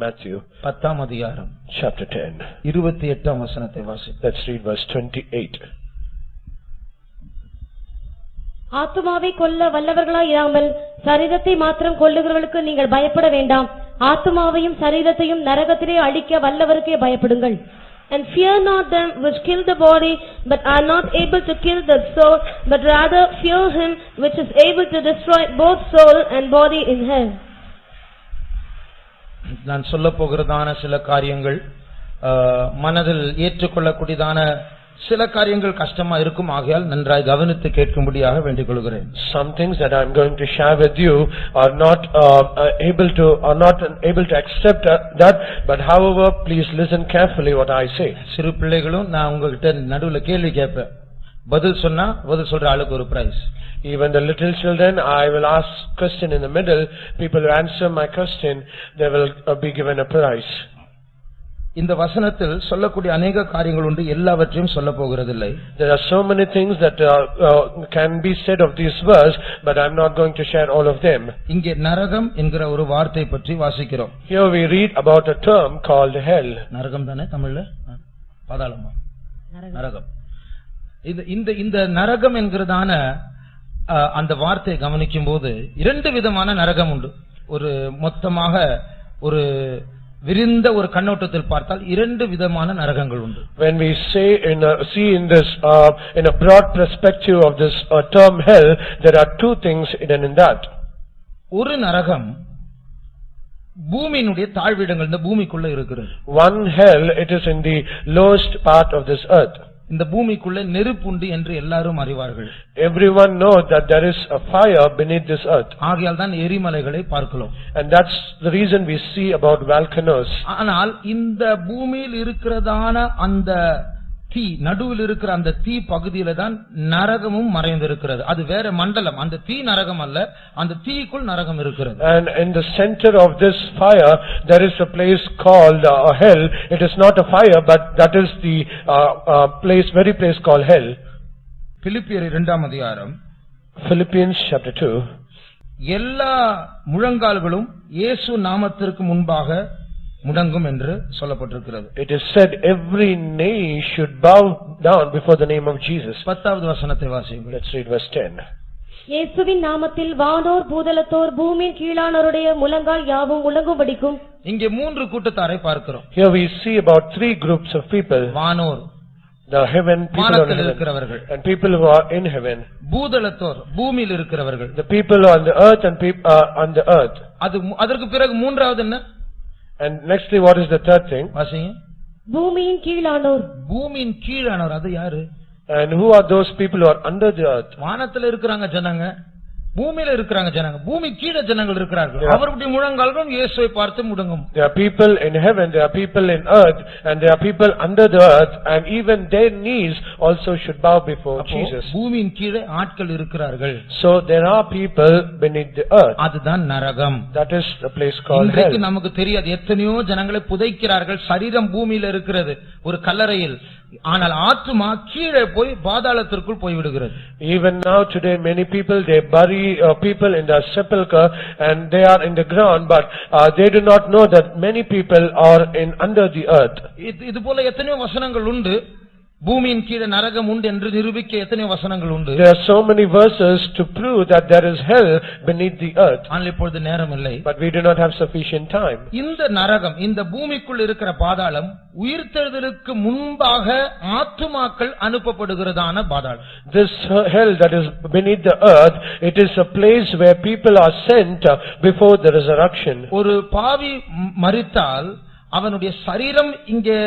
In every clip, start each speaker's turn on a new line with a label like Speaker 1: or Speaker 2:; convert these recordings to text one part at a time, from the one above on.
Speaker 1: Matthew
Speaker 2: 10 அதிகாரம்
Speaker 1: chapter 10.
Speaker 2: 28 வசனத்தை வாசிப்போம்.
Speaker 1: Let's read verse 28.
Speaker 3: ஆத்துமாவை கொல்ல வல்லவர்களாய் இராமல் சரீரத்தை மாத்திரம் கொல்லுகிறவர்களுக்கு நீங்கள் பயப்பட வேண்டாம். ஆத்துமாவையும் சரீரத்தையும் நரகத்திலே அழிக்க வல்லவருக்கே பயப்படுங்கள்.
Speaker 4: And fear not them which kill the body, but are not able to kill the soul, but rather fear him which is able to destroy both soul and body in hell.
Speaker 2: நான் சொல்லப் போகிறதான சில காரியங்கள் மனதில் ஏற்றுக்கொள்ளக்கூடியதான சில காரியங்கள் கஷ்டமா இருக்கும். ஆகையால் நன்றாய் கவனித்து கேட்கும்படியாக வேண்டிக் கொள்கிறேன்.
Speaker 1: Some things that I am going to share with you are not able to accept that, but however, please listen carefully what I say.
Speaker 2: சிறு பிள்ளைகளும் நான் உங்ககிட்ட நடுவுல கேள்வி கேட்பேன், பதில் சொன்னா பதில் சொல்ற ஆளுக்கு ஒரு price.
Speaker 1: Even the little children, I will ask question in the middle. People who answer my question, they will be given a prize.
Speaker 2: இந்த வசனத்தில் சொல்லக்கூடிய अनेक காரியங்கள் உண்டு, எல்லாவற்றையும் சொல்ல போகிறதில்லை.
Speaker 1: There are so many things that can be said of this verse, but I am not going to share all of them.
Speaker 2: இங்கே நரகம் என்கிற ஒரு வார்த்தை பற்றி வாசிக்கிறோம்.
Speaker 1: Here we read about a term called hell.
Speaker 2: நரகம் தானே தமிழ்ல? பாதாளமா? நரகம். இந்த நரகம் என்கிறதான அந்த வார்த்தையை கவனிக்கும் போது இரண்டு விதமான நரகம் உண்டு. ஒரு மொத்தமாக ஒரு விரிந்த ஒரு கண்ணோட்டத்தில் பார்த்தால் இரண்டு விதமான நரகங்கள் உண்டு.
Speaker 1: When we see in this in a broad perspective of this term hell, there are two things hidden in that.
Speaker 2: ஒரு நரகம் பூமியினுடைய தாழ்விடங்கள், இந்த பூமிக்குள்ள இருக்கிறது.
Speaker 1: One hell, it is in the lowest part of this earth.
Speaker 2: இந்த பூமிக்குள்ள நெருப்புண்டு என்று எல்லாரும் அறிவார்கள்.
Speaker 1: Everyone knows that there is a fire beneath this earth.
Speaker 2: ஆகையால் தான் எரிமலைகளை பார்க்கிறோம்.
Speaker 1: And that's the reason we see about volcanoes.
Speaker 2: ஆனால் இந்த பூமியில் இருக்கிறதான அந்த தீ, நடுவில் இருக்கிற அந்த தீ பகுதியில தான் நரகமும் மறைந்திருக்கிறது. அது வேற மண்டலம். அந்த தீ நரகம் அல்ல, அந்த தீக்குள் நரகம் இருக்கிறது.
Speaker 1: And in the center of this fire there is a place called hell. It is not a fire, but that is the very place called hell.
Speaker 2: பிலிப்பியர் 2 அதிகாரம்
Speaker 1: Philippians chapter 2.
Speaker 2: எல்லா முழங்கால்களும் இயேசு நாமத்திற்கு முன்பாக முடங்கும் என்று சொல்லப்பட்டிருக்கிறது.
Speaker 1: It is said every knee should bow down before the name of Jesus.
Speaker 2: 10வது வசனத்தை வாசியுங்கள்.
Speaker 1: Let's read verse 10.
Speaker 3: இயேசுவின் நாமத்தில் வானோர் பூதலத்தோர் பூமியின் கீழானோருடைய முழங்கால் யாவும் முழங்கும்படிக்கும்.
Speaker 2: இங்கே மூன்று கூட்டத்தாரை பார்க்கிறோம்.
Speaker 1: Here we see about three groups of people.
Speaker 2: வானோர்,
Speaker 1: the heaven, people on
Speaker 2: இருக்கிறவர்கள்,
Speaker 1: and people who are in heaven.
Speaker 2: பூதலத்தோர், பூமியில் இருக்கிறவர்கள்,
Speaker 1: the people on the earth and people on the earth.
Speaker 2: அதற்கு பிறகு மூன்றாவது என்ன?
Speaker 1: And nextly, what is the third thing?
Speaker 2: வாசிங்க.
Speaker 3: பூமியின் கீழானோர்.
Speaker 2: பூமியின் கீழானோர் அது யாரு?
Speaker 1: And who are those people who are under the earth?
Speaker 2: வானத்துல இருக்கிறாங்க ஜனங்க, பூமியில இருக்கிறாங்க ஜனங்க, பூமி கீழ ஜனங்கள் இருக்கிறார்கள். அவருடைய முழங்கால்களும் இயேசுவை பார்த்து முடங்கும்.
Speaker 1: There are people in heaven, there are people in earth, and there are people under the earth, and even their knees also should bow before Jesus.
Speaker 2: பூமியின் கீழே ஆட்கள் இருக்கிறார்கள்.
Speaker 1: So there are people beneath the earth.
Speaker 2: அதுதான் நரகம்.
Speaker 1: That is the place called hell.
Speaker 2: இன்றைக்கு நமக்கு தெரியாது, எத்தனையோ ஜனங்களை புதைக்கிறார்கள். சரீரம் பூமியில இருக்கிறது ஒரு கல்லறையில், ஆனால் ஆத்துமா கீழே போய் பாதாளத்திற்குள் போய் விடுகிறது.
Speaker 1: Even now today many people, they bury people in the sepulcher and they are in the ground, but they do not know that many people are under the earth.
Speaker 2: இது போல எத்தனையோ வசனங்கள் உண்டு. பூமியின் கீழே நரகம் உண்டு என்று நிரூபிக்க எத்தனையோ வசனங்கள் உண்டு.
Speaker 1: There are so many verses to prove that there is hell beneath the earth.
Speaker 2: ஆனால் இப்பொழுது நேரம் இல்லை.
Speaker 1: But we do not have sufficient time.
Speaker 2: இந்த நரகம், இந்த பூமிக்குள் இருக்கிற பாதாளம் உயிர்த்தெழுதலுக்கு முன்பாக ஆத்துமாக்கள் அனுப்பப்படுகிறதான பாதாளம்.
Speaker 1: This hell that is beneath the earth, it is a place where people are sent before the resurrection.
Speaker 2: ஒரு பாவி மரித்தால் அவனுடைய சரீரம் இங்கே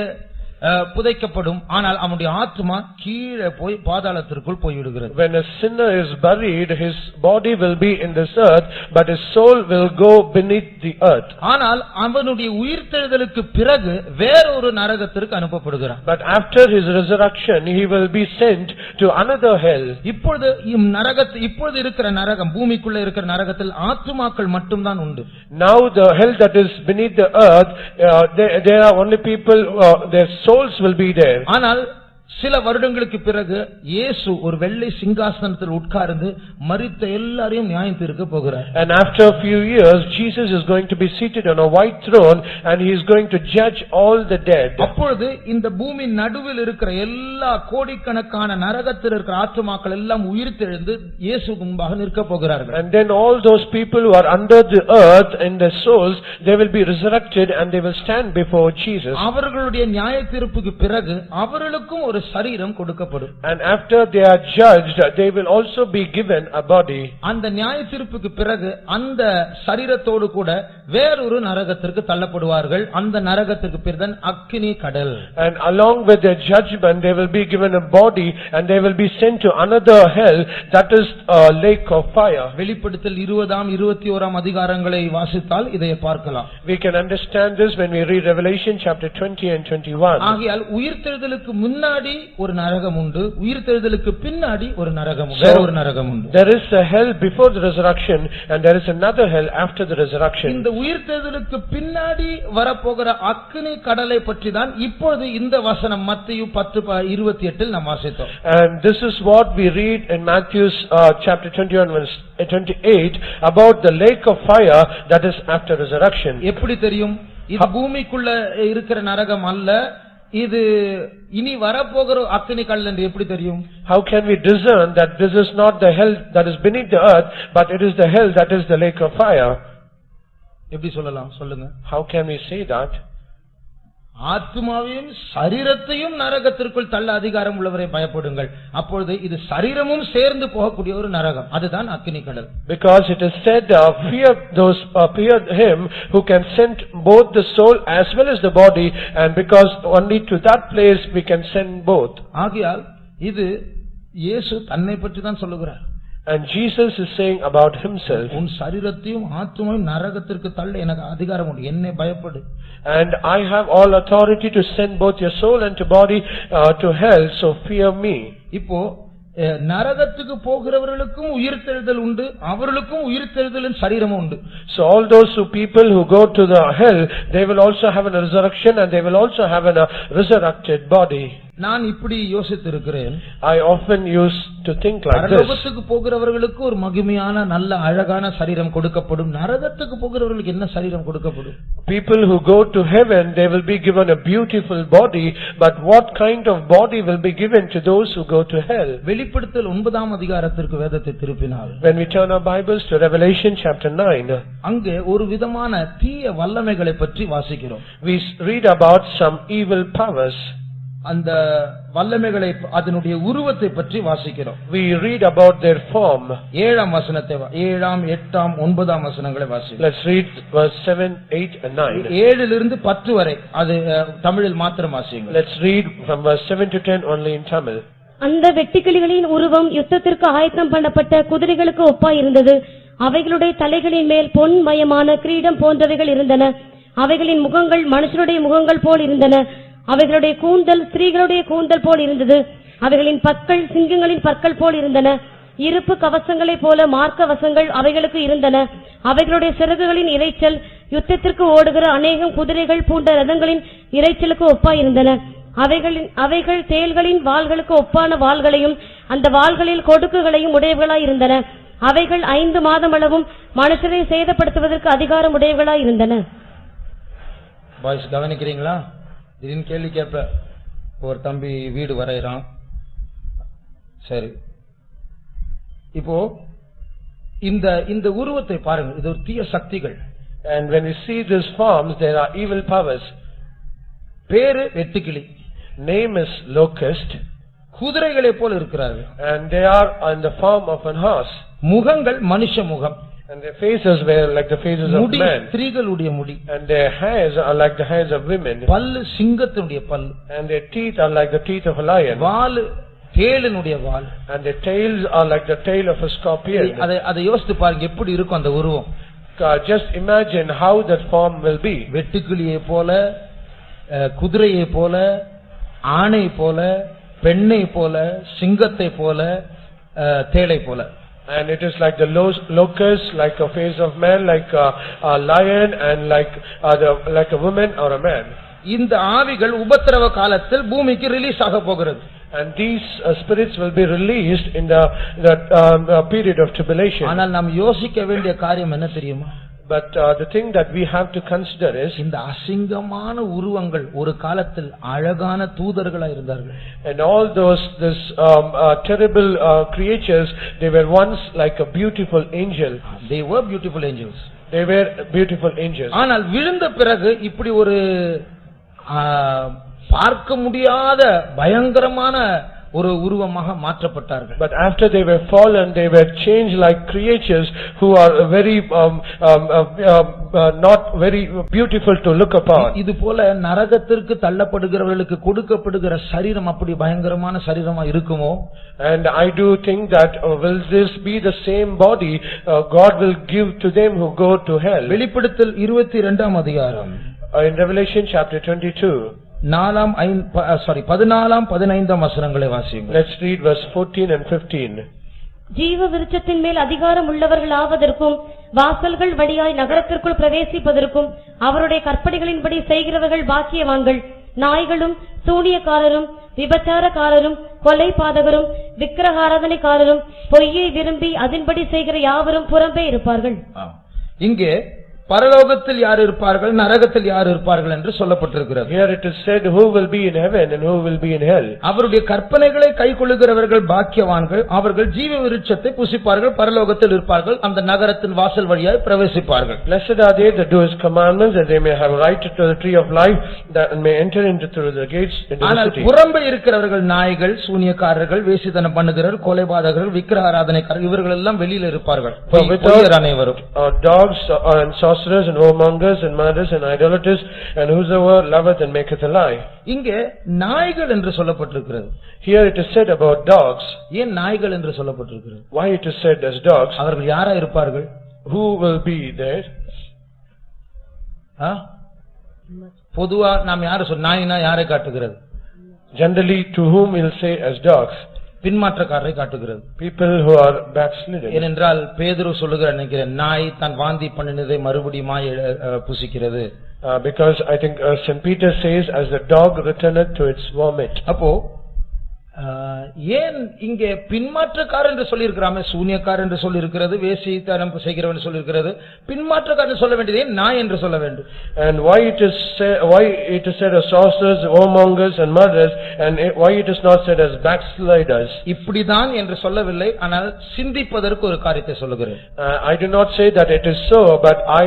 Speaker 2: புதைக்கப்படும், ஆனால் அவனுடைய ஆத்மா கீழே போய் பாதாளத்திற்குள் போய் விடுகிறது.
Speaker 1: When a sinner is buried, his body will be in this earth, but his soul will go beneath the earth.
Speaker 2: ஆனால் அவனுடைய உயிர்த்தெழுதலுக்கு பிறகு வேறொரு நரகத்திற்கு அனுப்பப்படுகிறான்.
Speaker 1: But after his resurrection, he will be sent to another hell.
Speaker 2: இப்பொழுது இருக்கிற நரகம், பூமிக்குள்ள இருக்கிற நரகத்தில் ஆத்துமாக்கள் மட்டும்தான் உண்டு.
Speaker 1: Now the hell that is beneath the earth, there are only people, their souls will be there.
Speaker 2: ஆனால் சில வருடங்களுக்கு பிறகு இயேசு ஒரு வெள்ளை சிங்காசனத்தில் உட்கார்ந்து மரித்த எல்லாரையும் நியாயம் தீர்க்க போகிறார்.
Speaker 1: And after a few years Jesus is going to be seated on a white throne and he is going to judge all the dead.
Speaker 2: அப்பொழுது இந்த பூமி நடுவில் இருக்கிற எல்லா கோடிக்கணக்கான நரகத்தில் இருக்கிற ஆத்துமாக்கள் எல்லாம் உயிர்த்தெழுந்து இயேசுவுக்கு முன்பாக நிற்க போகிறார்கள்.
Speaker 1: And then all those people who are under the earth in their souls, they will be resurrected and they will stand before Jesus.
Speaker 2: அவர்களுடைய நியாய தீர்ப்புக்கு பிறகு அவர்களுக்கும் ஒரு சரீரம் கொடுக்கப்படும்.
Speaker 1: And after they are judged, they will also be given a body.
Speaker 2: அந்த நியாய தீர்ப்புக்கு பிறகு அந்த சரீரத்தோடு கூட வேறொரு நரகத்திற்கு தள்ளப்படுவார்கள். அந்த நரகத்துக்கு பேர் தான் அக்கினி கடல்.
Speaker 1: And along with their judgment, they will be given a body and they will be sent to another hell, that is a lake of fire.
Speaker 2: வெளிப்படுத்தல் 20-21 அதிகாரங்களை வாசித்தால் இதை பார்க்கலாம்.
Speaker 1: We can understand this when we read Revelation chapter 20 and 21.
Speaker 2: ஆகையால் உயிர்த்தெழுதலுக்கு முன்னாடி ஒரு நரகம் உண்டு, உயிர்த்தெழுதலுக்கு பின்னாடி ஒரு நரகம் உண்டு, வேற ஒரு நரகம் உண்டு.
Speaker 1: There is a hell before the resurrection and there is another hell after the resurrection.
Speaker 2: இந்த உயிர்த்தெழுதலுக்கு பின்னாடி வரப்போகிற அக்கினி கடலை பற்றி தான் இப்பொழுது இந்த வசனம் மத்தேயு 10:28 நாம் வாசித்தோம்.
Speaker 1: And this is what we read in Matthew's chapter 21 verse 28 about the lake of fire that is after resurrection.
Speaker 2: எப்படி தெரியும்? இது பூமிக்குள்ள இருக்கிற நரகம் அல்ல, இது இனி வரப்போகிற அக்கினி கடல் என்று எப்படி தெரியும்?
Speaker 1: How can we discern that this is not the hell that is beneath the earth, but it is the hell that is the lake of fire?
Speaker 2: எப்படி சொல்லலாம்? சொல்லுங்க.
Speaker 1: How can we say that?
Speaker 2: ஆத்துமாவையும் சரீரத்தையும் நரகத்திற்குள் தள்ள அதிகாரம் உள்ளவரை பயப்படுங்கள். அப்பொழுது இது சரீரமும் சேர்ந்து போகக்கூடிய ஒரு நரகம், அதுதான் அக்கினி கடல்.
Speaker 1: Because it is said, fear him who can send both the soul as well as the body, and because only to that place we can send both.
Speaker 2: ஆகையால் இது இயேசு தன்னை பற்றி தான் சொல்லுகிறார்.
Speaker 1: And Jesus is saying about himself,
Speaker 2: உன் சரீரத்தையும் ஆத்துமாவையும் நரகத்திற்கு தள்ள எனக்கு அதிகாரம் உண்டு, என்னை பயப்படு.
Speaker 1: And I have all authority to send both your soul and your body to hell, so fear me.
Speaker 2: இப்போ நரகத்துக்கு போகிறவர்களுக்கும் உயிர்த்தெழுதல் உண்டு, அவர்களுக்கும் உயிர்த்தெழுதலின் சரீரமும் உண்டு.
Speaker 1: So all those people who go to the hell, they will also have a resurrection and they will also have a resurrected body.
Speaker 2: நான் இப்படி யோசித்திருக்கிறேன்.
Speaker 1: I often used to think like this.
Speaker 2: பரலோகத்துக்கு போகிறவர்களுக்கு ஒரு மகிமையான நல்ல அழகான சரீரம் கொடுக்கப்படும், நரகத்துக்கு போகிறவர்களுக்கு என்ன சரீரம் கொடுக்கப்படும்?
Speaker 1: People who go to heaven, they will be given a beautiful body, but what kind of body will be given to those who go to hell?
Speaker 2: வெளிப்படுத்தல் 9ஆம் அதிகாரத்திற்கு வேதத்தை திருப்பினால்,
Speaker 1: When we turn our Bibles to Revelation chapter 9,
Speaker 2: அங்கே ஒரு விதமான தீய வல்லமைகளை பற்றி வாசிக்கிறோம்.
Speaker 1: we read about some evil powers.
Speaker 2: அந்த வல்லமைகளை அதனுடைய உருவத்தை பற்றி வாசிக்கிறோம்.
Speaker 1: We read about their form.
Speaker 2: 7ஆம் வசனத்தை 7ஆம் 8ஆம் 9ஆம் வசனங்களை வாசிக்கிறோம்.
Speaker 1: Let's read verse 7, 8 and 9.
Speaker 2: 7 லிருந்து 10 வரை அது தமிழில் மாத்திரம் வாசிங்க.
Speaker 1: Let's read from verse 7 to 10 only in Tamil.
Speaker 3: அந்த வெட்டுக்கிளிகளின் உருவம் யுத்தத்திற்கு ஆயத்தம் பண்ணப்பட்ட குதிரைகளுக்கு ஒப்பாய் இருந்தது. அவைகளுடைய தலைகளின் மேல் பொன்மயமான கிரீடம் போன்றவைகள் இருந்தன. அவைகளின் முகங்கள் மனுஷருடைய முகங்கள் போல் இருந்தன. அவைகளுடைய கூந்தல் ஸ்திரீகளுடைய கூந்தல் போல் இருந்தது. அவைகளின் பற்கள் சிங்கங்களின் பற்கள் போல் இருந்தன. இருப்பு கவசங்களைப் போல மார்க்கவசங்கள் அவைகளுக்கு இருந்தன. அவைகளுடைய சிறகுகளின் இரைச்சல் யுத்தத்திற்கு ஓடுகிற அநேகம் குதிரைகள் பூண்ட ரதங்களின் இரைச்சலுக்கு ஒப்பாய் இருந்தன. அவைகள் தேள்களின் வாள்களுக்கு ஒப்பான வாள்களையும் அந்த வாள்களில் கொடுக்குகளையும் உடையவர்களாய் இருந்தன. அவைகள் 5 மாதம் அளவும் மனுஷரை சேதப்படுத்துவதற்கு அதிகாரம் உடையவர்களாய் இருந்தன.
Speaker 2: பாய்ஸ் கவனிக்கிறீங்களா? திடீர்னு கேள்வி கேட்ப, ஒரு தம்பி வீடு வரையறான், சரி, இப்போ இந்த உருவத்தை பாருங்க, இது ஒரு தீய சக்திகள்.
Speaker 1: And when we see these forms, there are evil powers.
Speaker 2: பேரு வெட்டுக்கிளி,
Speaker 1: Name is locust,
Speaker 2: குதிரைகளை போல இருக்கிறார்கள்.
Speaker 1: and they are in the form of an horse.
Speaker 2: முகங்கள் மனுஷ முகம்,
Speaker 1: And their faces were like the faces of
Speaker 2: முடி
Speaker 1: men.
Speaker 2: ஸ்திரீகளுடைய முடி,
Speaker 1: And their hairs are like the hairs of women.
Speaker 2: பல்லு சிங்கத்தினுடைய பல்லு,
Speaker 1: And their teeth are like the teeth of a lion.
Speaker 2: Wall தேளினுடைய wall,
Speaker 1: And their tails are like the tail of a scorpion.
Speaker 2: அதை யோசித்து பாருங்க எப்படி இருக்கும் அந்த உருவம்.
Speaker 1: Just imagine how that form will be.
Speaker 2: வெட்டுக்கிளியை போல, குதிரையை போல, ஆணை போல, பெண்ணை போல, சிங்கத்தை போல, தேளை போல.
Speaker 1: And it is like the locust, like a face of man, like a lion, and like a woman or a man.
Speaker 2: இந்த ஆவிகள் உபத்திரவ காலத்தில் பூமிக்கு ரிலீஸ் ஆக போகிறது.
Speaker 1: And these spirits will be released in the period of tribulation.
Speaker 2: ஆனால் நாம் யோசிக்க வேண்டிய காரியம் என்ன தெரியுமா?
Speaker 1: But the thing that we have to consider is,
Speaker 2: இந்த அசிங்கமான உருவங்கள் ஒரு காலத்தில் அழகான தூதர்களா இருந்தார்கள்.
Speaker 1: and all this terrible creatures, they were once like a beautiful angel.
Speaker 2: They were beautiful angels.
Speaker 1: They were beautiful angels.
Speaker 2: ஆனால் விழுந்த பிறகு இப்படி ஒரு பார்க்க முடியாத பயங்கரமான ஒரு உருவமாக மாற்றப்பட்டார்கள்.
Speaker 1: But after they were fallen, they were changed like creatures who are very not very beautiful to look upon.
Speaker 2: இது போல நரகத்திற்கு தள்ளப்படுகிறவர்களுக்கு கொடுக்கப்படுகிற சரீரம் அப்படி பயங்கரமான சரீரமா இருக்குமோ?
Speaker 1: And I do think that will this be the same body God will give to them who go to hell.
Speaker 2: வெளிப்படுத்தல் 22ஆம் அதிகாரம்,
Speaker 1: In Revelation chapter 22,
Speaker 2: 14 15 வசனங்களை வாசியுங்கள்.
Speaker 1: let's read verse 14 and 15.
Speaker 3: ஜீவ விருட்சத்தின் மேல் அதிகாரம் உள்ளவர்கள் ஆவதற்கும் வாசல்கள் வழியாய் நகரத்திற்குள் பிரவேசிப்பதற்கும் அவருடைய கற்பனைகளின்படி செய்கிறவர்கள் பாக்கியவான்கள். நாய்களும் சூனியக்காரரும் விபச்சாரக்காரரும் கொலைபாதகரும் விக்கிரகாராதனைக்காரரும் பொய்யை விரும்பி அதன்படி செய்கிற யாவரும் புறம்பே இருப்பார்கள்.
Speaker 2: இங்கே பரலோகத்தில் யார் இருப்பார்கள், நரகத்தில் யார் இருப்பார்கள் என்று சொல்லப்பட்டிருக்கிறது.
Speaker 1: Here it is said who will be in heaven and who will be in hell.
Speaker 2: அவருடைய கற்பனைகளை கைக்கொள்ளுகிறவர்கள் பாக்கியவான்கள், அவர்கள் ஜீவ விருட்சத்தை புசிப்பார்கள், பரலோகத்தில் இருப்பார்கள், அந்த நகரத்தின் வாசல் வழியாய் பிரவேசிப்பார்கள்.
Speaker 1: Blessed are they that do his commandments, that they may have right to the tree of life, that may enter into through the gates into the
Speaker 2: ஆனால்
Speaker 1: city.
Speaker 2: புறம்பே இருக்கிறவர்கள் நாய்கள், சூனியக்காரர்கள், வேசித்தனம் பண்ணுகிறவர்கள், கொலைபாதகர்கள், விக்கிரக ஆராதனைக்காரர்கள், இவர்கள் எல்லாம் வெளியில இருப்பார்கள். அனைவரும்
Speaker 1: dogs and sorcerers and whoremongers and murderers and idolaters and whosoever loveth and maketh a lie.
Speaker 2: இங்கே நாய்கள் என்று சொல்லப்பட்டிருக்கிறது.
Speaker 1: Here it is said about dogs.
Speaker 2: ஏன் நாய்கள் என்று சொல்லப்பட்டிருக்கிறது?
Speaker 1: Why it is said as dogs?
Speaker 2: அவர்கள் யாரா இருப்பார்கள்?
Speaker 1: Who will be there?
Speaker 2: பொதுவா நாம் யாரை நாயினா யாரை காட்டுகிறது?
Speaker 1: Generally to whom we'll say as dogs?
Speaker 2: பின்மாற்றக்காரரை காட்டுகிறது.
Speaker 1: People who are backslidden.
Speaker 2: ஏனென்றால் பேதுரு சொல்லுகிற நினைக்கிறேன், நாய் தான் வாந்தி பண்ணினதை மறுபடியுமாய் புசிக்கிறது.
Speaker 1: Because I think St. Peter says as the dog returneth to its vomit.
Speaker 2: அப்போ ஏன் இங்கே பின்மாற்றக்காரர் என்று சொல்லியிருக்கிறாமே, சூனியக்காரர் என்று சொல்லியிருக்கிறது, வேசித்தனம் செய்கிறவன் சொல்லியிருக்கிறது, பின்மாற்றக்காரர் சொல்ல வேண்டியது ஏன் நாய் என்று சொல்ல வேண்டும்?
Speaker 1: And why it is said as sorcerers, whoremongers and murderers, and why it is not said as backsliders?
Speaker 2: இப்படிதான் என்று சொல்லவில்லை, ஆனால் சிந்திப்பதற்கு ஒரு காரியத்தை சொல்லுகிறேன்.
Speaker 1: I do not say that it is so, but I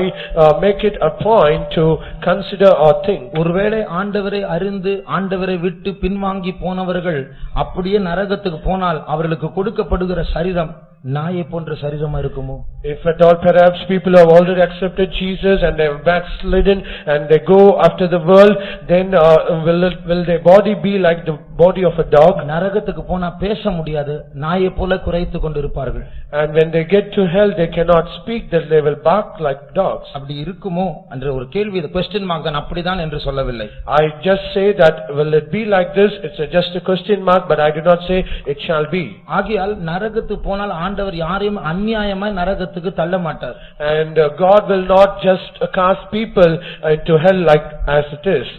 Speaker 1: make it a point to consider or think.
Speaker 2: ஒருவேளை ஆண்டவரை அறிந்து ஆண்டவரை விட்டு பின்வாங்கி போனவர்கள் அப்படியே நரகத்துக்கு போனால் அவர்களுக்கு கொடுக்கப்படுகிற சரீரம் நாயை போன்ற சரீரமா இருக்குமோ?
Speaker 1: If at all perhaps people have already accepted Jesus and they have backslidden and they go after the world, then will their body be like the body of a dog?
Speaker 2: நரகத்துக்கு போனா பேச முடியாது, நாயை போல குரைத்து கொண்டிருப்பார்கள்.
Speaker 1: And when they get to hell they cannot speak, that they will bark like dogs.
Speaker 2: அப்படி இருக்குமோ என்ற ஒரு கேள்வி, இது question mark தான், அப்படிதான் என்று சொல்லவில்லை.
Speaker 1: I just say that will it be like this? It's just a question mark, but I do not say it shall be.
Speaker 2: ஆகையால் நரகத்துக்கு போனால் ஆண்டவர் யாரையும் அநியாயமாய் நரகத்துக்கு தள்ள மாட்டார்.
Speaker 1: And God will not just cast people into hell like as it is.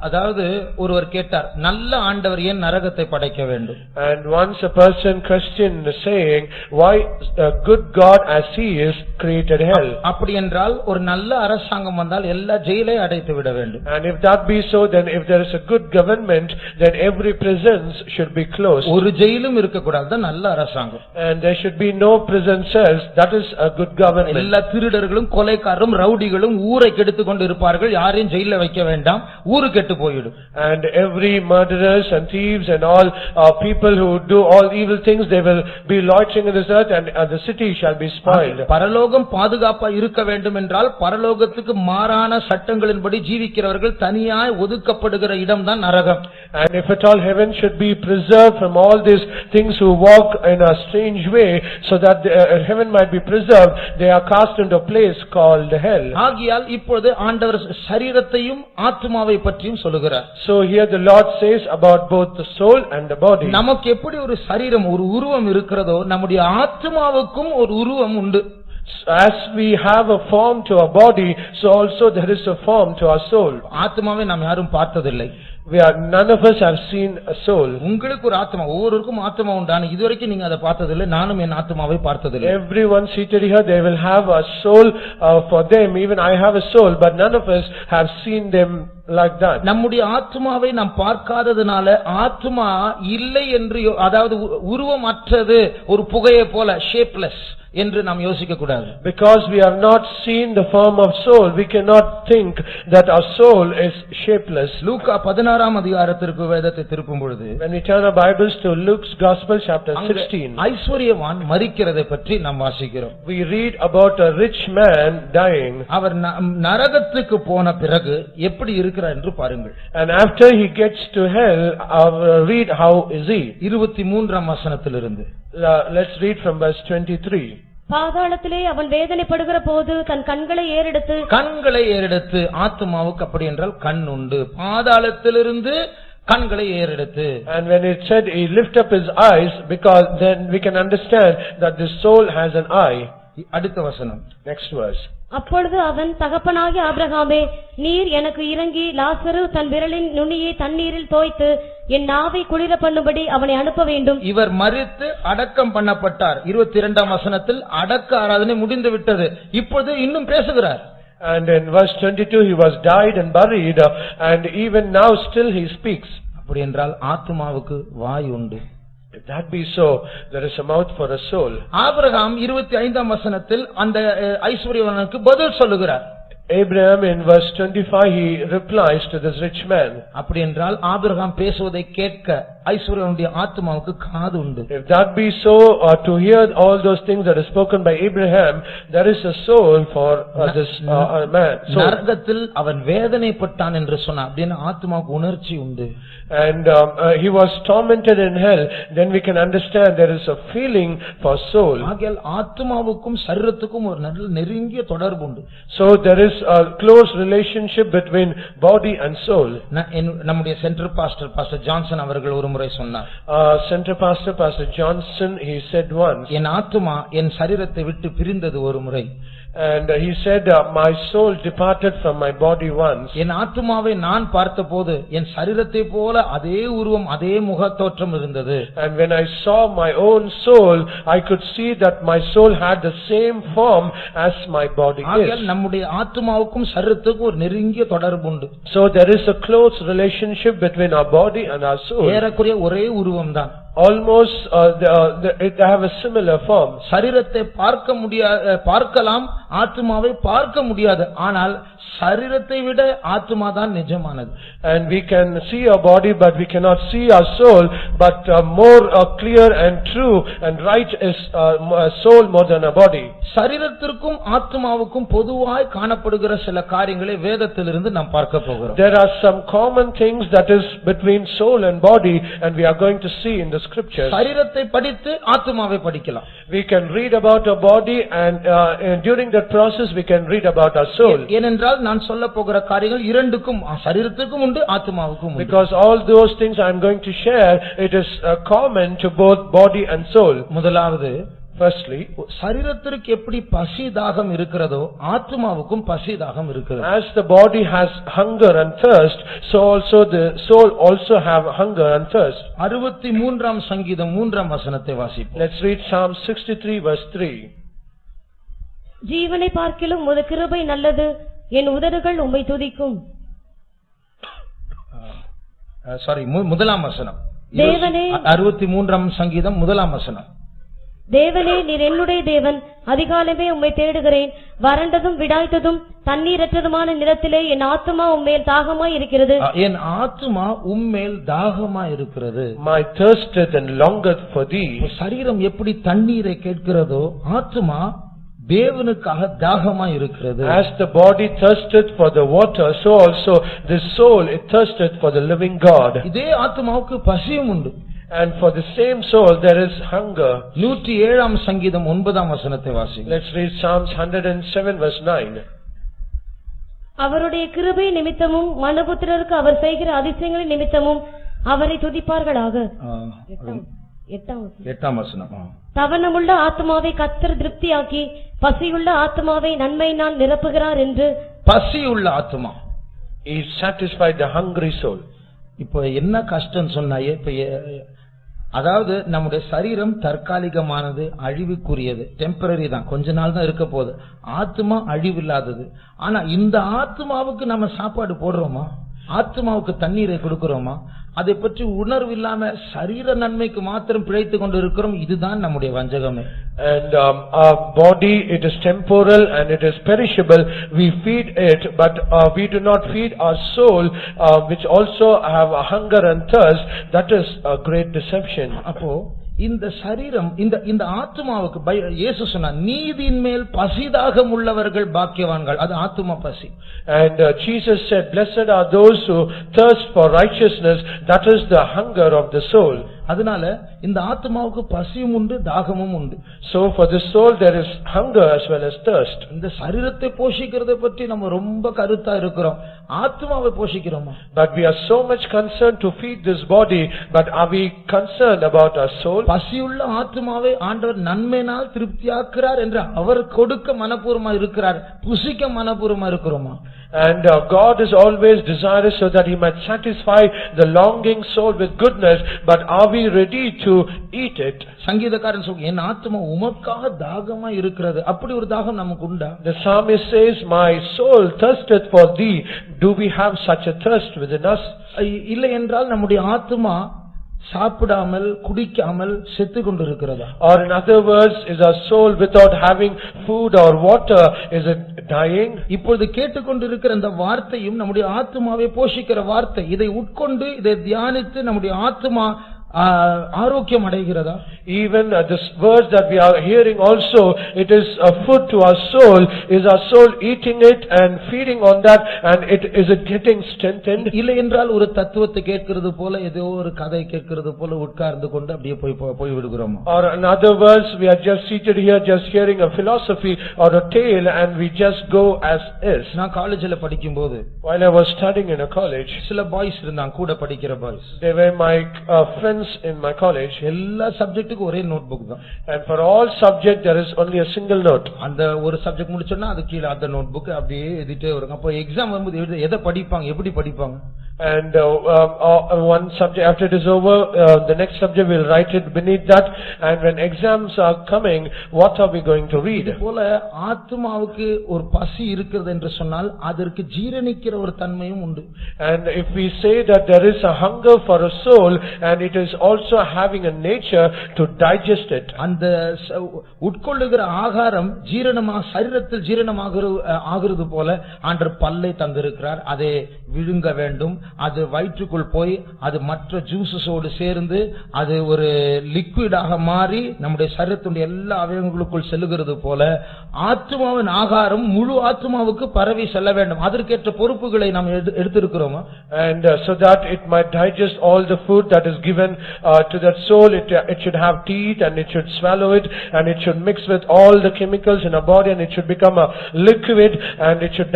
Speaker 2: அதாவது ஒருவர் கேட்டார், நல்ல ஆண்டவர் ஏன் நரகத்தை படைக்க வேண்டும்?
Speaker 1: And once a person questioned saying, why a good God as he is created hell?
Speaker 2: அப்படி என்றால் ஒரு நல்ல அரசாங்கம் வந்தால் எல்லா ஜெயிலை அடைத்து விட வேண்டும்.
Speaker 1: And if that be so, then if there is a good government, then every prisons should be closed.
Speaker 2: ஒரு ஜெயிலும் இருக்க கூடாது, நல்ல அரசாங்கம்.
Speaker 1: And there should be no prison cells, that is a good government.
Speaker 2: எல்லா திருடர்களும் கொலைக்காரரும் ரவுடிகளும் ஊரை கெடுத்துக் கொண்டு இருப்பார்கள், யாரையும் ஜெயில வைக்க வேண்டாம், ஊரு கெட்டு போய்விடும்.
Speaker 1: And every murderers and thieves and all people who do all evil things, they will be loitering in this earth and the city shall be spoiled.
Speaker 2: பரலோகம் பாதுகாப்பா இருக்க வேண்டும் என்றால் பரலோகத்துக்கு மாறான சட்டங்களின்படி ஜீவிக்கிறவர்கள் தனியாய் ஒதுக்கப்படுகிற இடம்தான் நரகம்.
Speaker 1: And if at all heaven should be preserved from all these things who walk in a strange way, so that heaven might be preserved, they are cast into a place called hell.
Speaker 2: ஆகையால் இப்பொழுது ஆண்டவர் சரீரத்தையும் ஆத்மாவை பற்றியும் சொல்லுகிறார்.
Speaker 1: So here the Lord says about both the soul and the body.
Speaker 2: நமக்கு எப்படி ஒரு சரீரம், ஒரு உருவம் இருக்கிறதோ, நம்முடைய ஆத்மாவுக்கும் ஒரு உருவம் உண்டு.
Speaker 1: As we have a form to our body, so also there is a form to our soul.
Speaker 2: ஆத்மாவை நாம் யாரும் பார்த்ததில்லை.
Speaker 1: none of us have seen a soul.
Speaker 2: உங்களுக்கு ஒரு ஆத்மா, ஒவ்வொருவருக்கும் ஆத்மா உண்டான இதுவரைக்கும் நீங்க அதை பார்த்ததில்லை, நானும் என் ஆத்மாவை பார்த்ததில்லை.
Speaker 1: Everyone seated here, they will have a soul for them. Even I have a soul, but none of us have seen them like that.
Speaker 2: நம்முடைய ஆத்மாவை நாம் பார்க்காததனால ஆத்மா இல்லை என்று, அதாவது உருவமற்றது, ஒரு புகையை போல ஷேப்லெஸ் என்று நாம் யோசிக்க கூடாது.
Speaker 1: Because we have not seen the form of soul, we cannot think that our soul is shapeless.
Speaker 2: லூக்கா 16ஆம் அதிகாரத்திற்கு வேதத்தை திருப்பும் பொழுது,
Speaker 1: when we turn our Bibles to Luke's Gospel chapter 16,
Speaker 2: ஐஸ்வரியவான் மரிக்கிறதை பற்றி நாம் வாசிக்கிறோம்.
Speaker 1: we read about a rich man dying.
Speaker 2: அவர் நரகத்துக்கு போன பிறகு எப்படி இருக்கிறார் என்று பாருங்கள்.
Speaker 1: And after he gets to hell, read how is he.
Speaker 2: 23ஆம் வசனத்திலிருந்து
Speaker 1: let's read from verse 23.
Speaker 3: பாதாளத்திலே அவன் வேதனைப்படுகிற போது தன் கண்களை ஏறெடுத்து
Speaker 2: ஆத்மாவுக்கு அப்படி என்றால் கண் உண்டு, பாதாளத்திலிருந்து கண்களை ஏறெடுத்து.
Speaker 1: And when it said he lift up his eyes, because then we can understand that the soul has an eye.
Speaker 2: அடுத்த வசனம்,
Speaker 1: next verse.
Speaker 3: அப்பொழுது அவன், தகப்பனாகிய ஆபிரகாமே, நீர் எனக்கு இறங்கி லாசரு தன் விரலின் நுனியை தண்ணீரில் தோய்த்து என் நாவை குளிர பண்ணும்படி அவனை அனுப்ப வேண்டும்.
Speaker 2: இவர் மரித்து அடக்கம் பண்ணப்பட்டார். 22ஆம் வசனத்தில் அடக்க ஆராதனை முடிந்து விட்டது, இப்பொழுது இன்னும் பேசுகிறார்.
Speaker 1: And in verse 22 he was died and buried, and even now still he speaks.
Speaker 2: அப்படி என்றால் ஆத்மாவுக்கு வாய் உண்டு.
Speaker 1: If that be so, there is a mouth for a soul.
Speaker 2: Abraham 25ஆம் வசனத்தில் அந்த ஐஸ்வரியவானுக்கு பதில் சொல்லுகிறார்.
Speaker 1: Abraham in verse 25 he replies to this rich man.
Speaker 2: அப்படி என்றால் ஆபிரகாம் பேசுவதை கேட்க ஐஸ்வரியனுடைய ஆத்மாவுக்கு காது உண்டு.
Speaker 1: If that be so, to hear all those things that are spoken by Abraham, there is a soul for this man.
Speaker 2: நரகத்தில் அவன் வேதனைப்பட்டான் என்று சொன்னான், அப்படின்னா ஆத்மாவுக்கு உணர்ச்சி உண்டு.
Speaker 1: And he was tormented in hell, then we can understand there is a feeling for soul.
Speaker 2: ஆகையால் ஆத்மாவுக்கும் சரீரத்துக்கும் ஒரு நல்ல நெருங்கிய தொடர்பு உண்டு.
Speaker 1: So there is a close relationship between body and soul.
Speaker 2: நம்முடைய சென்டர் பாஸ்டர் ஜான்சன் அவர்கள் ஒரு முறை சொன்னார்.
Speaker 1: Center pastor Johnson, he said once,
Speaker 2: என் ஆத்மா என் சரீரத்தை விட்டு பிரிந்தது ஒரு முறை.
Speaker 1: And he said, my soul departed from my body once.
Speaker 2: என் ஆத்மாவை நான் பார்த்தபோது என் சரீரத்தை போல அதே உருவம் அதே முகத்தோற்றம் இருந்தது.
Speaker 1: And when I saw my own soul, I could see that my soul had the same form as my body is.
Speaker 2: நம்முடைய ஆத்மாவுக்கும் சரீரத்துக்கும் ஒரு நெருங்கிய தொடர்பு உண்டு.
Speaker 1: So there is a close relationship between our body and our soul.
Speaker 2: ஏறக்குறைய ஒரே உருவம் தான்.
Speaker 1: Almost they have a similar form.
Speaker 2: சரீரத்தை பார்க்கலாம், ஆத்மாவை பார்க்க முடியாது. ஆனால் சரீரத்தை விட ஆத்மா தான் நிஜமானது.
Speaker 1: And we can see our body but we cannot see our soul, but more clear and true and right is soul more than a body.
Speaker 2: சரீரத்திற்கும் ஆத்மாவுக்கும் பொதுவாய் காணப்படுகிற சில காரியங்களை வேதத்திலிருந்து நாம் பார்க்க போகிறோம்.
Speaker 1: There are some common things that is between soul and body, and we are going to see in the scriptures.
Speaker 2: சரீரத்தை படித்து ஆத்மாவை படிக்கலாம்.
Speaker 1: We can read about our body, and during that process we can read about our soul.
Speaker 2: ஏனென்றால் நான் சொல்ல போகிற காரியங்கள் இரண்டுக்கும், சரீரத்துக்கும் உண்டு ஆத்மாவுக்கும் உண்டு.
Speaker 1: Because all those things I am going to share, it is common to both body and soul.
Speaker 2: முதலாவது,
Speaker 1: firstly,
Speaker 2: சரீரத்திற்கு எப்படி பசி தாகம் இருக்கிறதோ ஆத்மாவுக்கும் பசி தாகம் இருக்கிறது.
Speaker 1: As the body has hunger and thirst, so also the soul also have hunger and thirst.
Speaker 2: 63ஆம் சங்கீதம் 3ஆம் வசனத்தை வாசிப்போம்.
Speaker 1: Let's read Psalm 63 verse 3.
Speaker 3: ஜீவனை பார்க்கிலும் உமது கிருபை நல்லது, என் உதடுகள் உம்மை துதிக்கும்.
Speaker 2: முதலாம் வசனம்.
Speaker 3: தேவனே,
Speaker 2: 63ஆம் சங்கீதம் 1ஆம் வசனம்.
Speaker 3: தேவனே, நீர் என்னுடைய தேவன், அதிகாலமே உம்மை தேடுகிறேன். வறண்டதும் விடாய்த்ததும் தண்ணீரற்றதுமான நிலத்திலே என் ஆத்துமா உம்மேல் தாகமாய் இருக்கிறது.
Speaker 2: என் ஆத்துமா உம்மேல் தாகமாய் இருக்கிறது.
Speaker 1: My thirsteth and longeth for thee.
Speaker 2: சரீரம் எப்படி தண்ணீரை கேட்கிறதோ ஆத்துமா தேவனுக்காக தாகமாய் இருக்கிறது.
Speaker 1: As the body thirsteth for the water, so also the soul it thirsteth for the living God.
Speaker 2: இதே ஆத்துமாவுக்கு பசியும் உண்டு.
Speaker 1: And for the same soul there is hunger.
Speaker 2: 107ஆம் சங்கீதம் 9ஆம் வசனத்தை வாசிங்க.
Speaker 1: Let's read Psalms 107 verse 9.
Speaker 3: அவருடைய கிருபை நிமித்தமும் மனுபுத்திரருக்கு அவர் செய்கிற அதிசயங்களின் நிமித்தமும் அவரை துதிப்பார்களாக.
Speaker 2: 8ஆம் வசனம்.
Speaker 3: தவனமுள்ள ஆத்மாவை கர்த்தர் திருப்தியாக்கி பசியுள்ள ஆத்மாவை நன்மையினால் நிரப்புகிறார் என்று.
Speaker 2: பசியுள்ள ஆத்மா,
Speaker 1: He satisfied the hungry soul.
Speaker 2: இப்ப என்ன கஷ்டம் சொன்னாயே, இப்ப அதாவது நம்முடைய சரீரம் தற்காலிகமானது, அழிவுக்குரியது, டெம்பரரி தான், கொஞ்ச நாள் தான் இருக்க போகுது. ஆத்மா அழிவில்லாதது. ஆனா இந்த ஆத்மாவுக்கு நம்ம சாப்பாடு போடுறோமா? ஆத்மாவுக்கு தண்ணீரை கொடுக்கிறோமா? அதை பற்றி உணர்வு இல்லாம சரீர நன்மைக்கு மாத்திரம் பிழைத்து கொண்டு இருக்கிறோம். இதுதான் நம்முடைய வஞ்சகமே.
Speaker 1: And our body, it is temporal and it is perishable. We feed it, but we do not feed our soul, which also have a hunger and thirst. That is a great deception.
Speaker 2: அப்போ இந்த சரீரம், இந்த ஆத்மாவுக்கு இயேசு சொன்னார், நீதியின் மேல் பசிதாகம் உள்ளவர்கள் பாக்கியவான்கள். அது ஆத்மா பசி.
Speaker 1: And Jesus said, blessed are those who thirst for righteousness. That is the hunger of the soul.
Speaker 2: அதனால இந்த ஆத்மாவுக்கு பசியும் உண்டு, தாகமும் உண்டு.
Speaker 1: So for the soul there is hunger as well as thirst.
Speaker 2: இந்த சரீரத்தை போஷிக்கிறதை பற்றி நம்ம ரொம்ப கருத்தா இருக்கிறோம். ஆத்மாவை போஷிக்கிறோமா?
Speaker 1: But we are so much concerned to feed this body, but are we concerned about our soul?
Speaker 2: பசியுள்ள ஆத்மாவை ஆண்டவர் நன்மையினால் திருப்தியாக்குறார் என்று அவர் கொடுக்க மனப்பூர்வமா இருக்கிறார். புசிக்க மனப்பூர்வமா இருக்கிறோமா?
Speaker 1: And God is always desirous so that He might satisfy the longing soul with goodness, but are we ready to eat it?
Speaker 2: சங்கீதக்காரன் சொல்றான், என் ஆத்மா உமக்காக தாகமா இருக்கிறது. அப்படி ஒரு தாகம் நமக்கு உண்டா?
Speaker 1: The psalmist says, my soul thirsteth for thee. Do we have such a thirst within us?
Speaker 2: இல்லை என்றால் நம்முடைய ஆத்மா சாப்பிடாமல் குடிக்காமல் செத்து கொண்டிருக்கிறதா?
Speaker 1: Or in other words, is our soul without having food or water, is it dying?
Speaker 2: இப்பொழுது கேட்டுக்கொண்டிருக்கிற இந்த வார்த்தையும் நம்முடைய ஆத்மாவை போஷிக்கிற வார்த்தை. இதை உட்கொண்டு இதை தியானித்து நம்முடைய ஆத்மா ஆரோக்கியம் அடைகிறதா?
Speaker 1: Even this words that we are hearing also, it is a food to our soul. Is our soul eating it and feeding on that, and is it getting strengthened?
Speaker 2: இல்லை என்றால் ஒரு தத்துவத்தை கேட்கிறது போல, ஏதோ ஒரு கதை கேட்கிறது போல உட்கார்ந்து கொண்டு அப்படியே போய் விடுகிறோம்.
Speaker 1: Or in other words, we are just seated here just hearing a philosophy or a tale and we just go as is.
Speaker 2: நான் காலேஜ்ல படிக்கும்போது,
Speaker 1: while I was studying in a college,
Speaker 2: சில பாய்ஸ் இருந்தாங்க, கூட படிக்கிற boys.
Speaker 1: They were my friends in my college.
Speaker 2: எல்லா சப்ஜெக்ட்டுக்கு ஒரே நோட்புக் தான்.
Speaker 1: And for all subject there is only a single note.
Speaker 2: அந்த ஒரு சப்ஜெக்ட் முடிச்சோம்னா அது கீழ அந்த நோட்புக் அப்படியே எழுதிட்டே வரும். அப்போ எக்ஸாம் வரும்போது எதை படிப்பாங்க, எப்படி படிப்பாங்க?
Speaker 1: And one subject after it is over, the next subject will write it beneath that, and when exams are coming, what are we going to read?
Speaker 2: போல ஆத்மாவுக்கு ஒரு பசி இருக்கிறது என்று சொன்னால் அதற்கு ஜீரணிக்கிற ஒரு தன்மையும் உண்டு.
Speaker 1: And if we say that there is a hunger for a soul, and it is also having a nature to digest it.
Speaker 2: அந்த உட்கொள்ளுகிற ஆகாரம் ஜீரணமாக சரீரத்தில் ஜீரணமாகிறது போல ஆண்டவர் பல்லை தந்திருக்கிறார். அதை விழுங்க வேண்டும். அது வயிற்றுக்குள் போய் அது மற்ற ஜூஸஸோடு சேர்ந்து அது ஒரு லிக்விடாக மாறி நம்முடைய சரீரத்துடைய எல்லா அவயவங்களுக்குள் செல்லுகிறது போல ஆத்மாவின் ஆகாரம் முழு ஆத்மாவுக்கு பரவி செல்ல வேண்டும். அதற்கேற்ற பொறுப்புகளை நாம் எடுத்திருக்கிறோமா?
Speaker 1: And so that it might digest all the food that is given to that soul, it should have teeth and it should swallow it, and it should mix with all the chemicals in our body, and it should become a liquid, and it should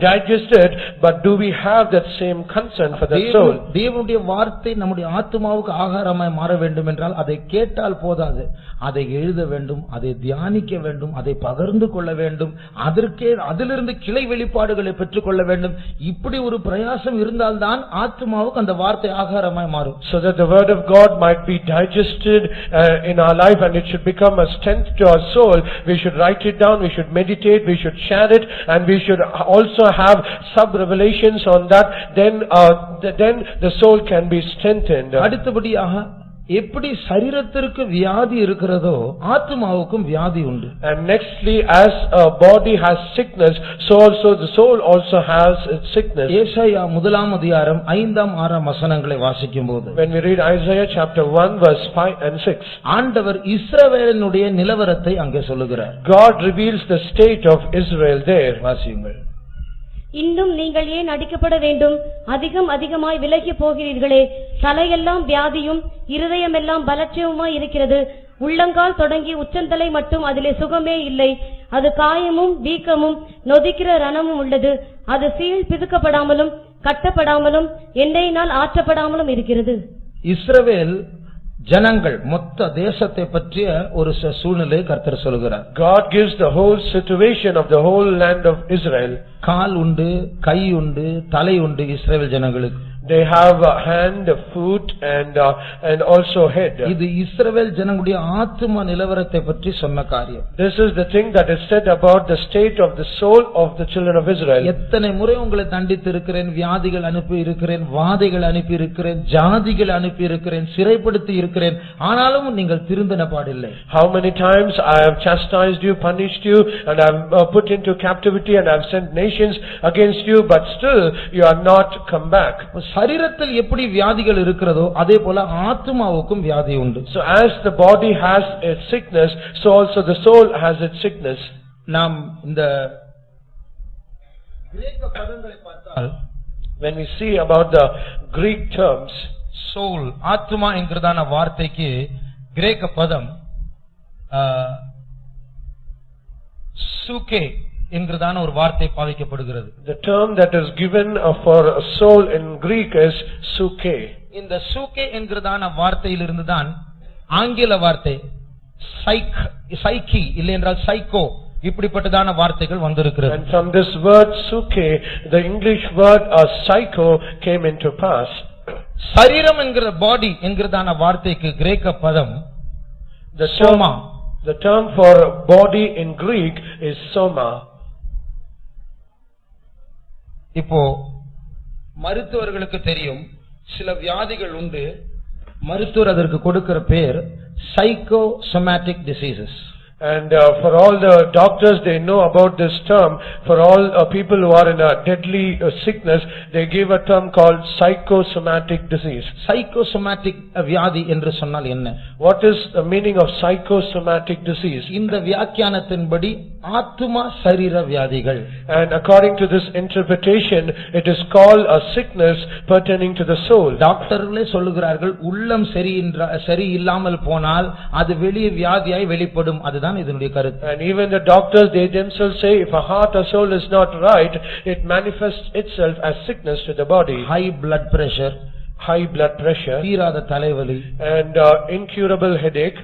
Speaker 1: digest it. But do we have that same concern for the soul?
Speaker 2: தேவனுடைய வார்த்தை நம்முடைய ஆத்மாவுக்கு ஆகாரமாய் மாற வேண்டும் என்றால் அதை கேட்டால் போதாது, அதை எழுத வேண்டும், அதை தியானிக்க வேண்டும், அதை பகிர்ந்து கொள்ள வேண்டும், அதற்கே அதிலிருந்து கிளை வெளிப்பாடுகளை பெற்றுக் கொள்ள வேண்டும். இப்படி ஒரு பிரயாசம் இருந்தால்தான் ஆத்மாவுக்கு அந்த வார்த்தை ஆகாரமாய் மாறும்.
Speaker 1: So that the word of God might be digested in our life, and it should become a strength to our soul. We should write it down, we should meditate, we should share it, and we should also have sub-revelations on that. Then the soul can be strengthened.
Speaker 2: அடுத்தபடியாக எப்படி சரீரத்திற்கு வியாதி இருக்கிறதோ ஆத்மாவுக்கும் வியாதி உண்டு.
Speaker 1: And nextly, as a body has sickness, so also the soul also has its sickness.
Speaker 2: ஏசாயா 1ஆம் அதிகாரம் 5ஆம் 6ஆம் வசனங்களை வாசிக்கும்போது,
Speaker 1: when we read Isaiah chapter 1 verse 5 and 6,
Speaker 2: ஆண்டவர் இஸ்ரவேலினுடைய நிலவரத்தை அங்கே சொல்லுகிறார்.
Speaker 1: God reveals the state of Israel there.
Speaker 2: வாசியுங்கள்.
Speaker 3: இன்னும் நீங்கள் ஏன் அடிக்கப்பட வேண்டும்? அதிகமாய் விலகி போகிறீர்களே. தலையெல்லாம் வியாதியும் இருதயமெல்லாம் பலட்சியமுமாய் இருக்கிறது. உள்ளங்கால் தொடங்கி உச்சந்தலை மட்டும் அதிலே சுகமே இல்லை. அது காயமும் வீக்கமும் நொதிக்கிற ரணமும் உள்ளது. அது சீழ் பிதுக்கப்படாமலும் கட்டப்படாமலும் எண்ணெயினால் ஆற்றப்படாமலும் இருக்கிறது.
Speaker 2: இஸ்ரவேல் ஜனங்கள் மொத்த தேசத்தை பற்றிய ஒரு சூழ்நிலை கர்த்தர் சொல்கிறார்.
Speaker 1: God gives the whole situation of the whole land of Israel.
Speaker 2: கால் உண்டு, கை உண்டு, தலை உண்டு இஸ்ரவேல் ஜனங்களுக்கு.
Speaker 1: They have a hand, a foot and also head.
Speaker 2: இது இஸ்ரவேல் ஜனங்களுடைய ஆத்தும நிலவரத்தை பற்றி சொன்ன காரியம்.
Speaker 1: This is the thing that is said about the state of the soul of the children of Israel.
Speaker 2: எத்தனை முறை உங்களை தண்டித்து இருக்கிறேன், வியாதிகள் அனுப்பி இருக்கிறேன், வாதைகள் அனுப்பி இருக்கிறேன், ஜாதிகள் அனுப்பி இருக்கிறேன், சிறைப்படுத்தி இருக்கிறேன், ஆனாலும் நீங்கள் திருந்தின பாடில்லை.
Speaker 1: How many times I have chastised you, punished you, and I have put into captivity, and I have sent nations against you, but still you are not come back.
Speaker 2: சரீரத்தில் எப்படி வியாதிகள் இருக்கிறதோ அதே போல ஆத்துமாவுக்கும் வியாதி உண்டு.
Speaker 1: So as the body has its sickness, so also the soul has its sickness.
Speaker 2: நாம் இந்த கிரேக்க பதங்களை பார்த்தால்,
Speaker 1: when we see about the Greek terms,
Speaker 2: soul, ஆத்துமா என்கிறதான வார்த்தைக்கு கிரேக்க பதம் சுகே என்கிறதான ஒரு வார்த்தை பாவிக்கப்படுகிறது.
Speaker 1: The term that is given for a soul in Greek is suke.
Speaker 2: இந்த சுகே என்கிறதான வார்த்தையிலிருந்து தான் ஆங்கில வார்த்தை சைக்கி இல்லை என்றால் சைக்கோ இப்படிப்பட்டதான வார்த்தைகள் வந்திருக்கிறது.
Speaker 1: And from this word suke, the English word psycho came into pass.
Speaker 2: சரீரம் என்கிற பாடி என்கிறதான வார்த்தைக்கு கிரேக்க பதம்
Speaker 1: the
Speaker 2: soma.
Speaker 1: The term for body in Greek is soma.
Speaker 2: இப்போ மருத்துவர்களுக்கு தெரியும் சில வியாதிகள் உண்டு, மருத்துவர் அதற்கு கொடுக்கிற பேர் psychosomatic diseases.
Speaker 1: And for all the doctors, they know about this term. For all people who are in a deadly sickness, they give a term called psychosomatic disease.
Speaker 2: Psychosomatic வியாதி என்று சொன்னால் என்ன?
Speaker 1: What is the meaning of psychosomatic disease?
Speaker 2: இந்த வியாக்கியானத்தின்படி ஆத்தும சரீர வியாதிகள்.
Speaker 1: And according to this interpretation, it is called a sickness pertaining to the soul.
Speaker 2: டாக்டர்களே சொல்லுகிறார்கள் உள்ளம் சரி இல்லாமல் போனால் அது வெளியே வியாதியாய் வெளிப்படும். அதுதான் இதனுடைய கருத்து.
Speaker 1: And even the doctors, they themselves say if a heart or soul is not right, it manifests itself as sickness to the body.
Speaker 2: High blood pressure,
Speaker 1: தீராத
Speaker 2: தலைவலி,
Speaker 1: and incurable headache,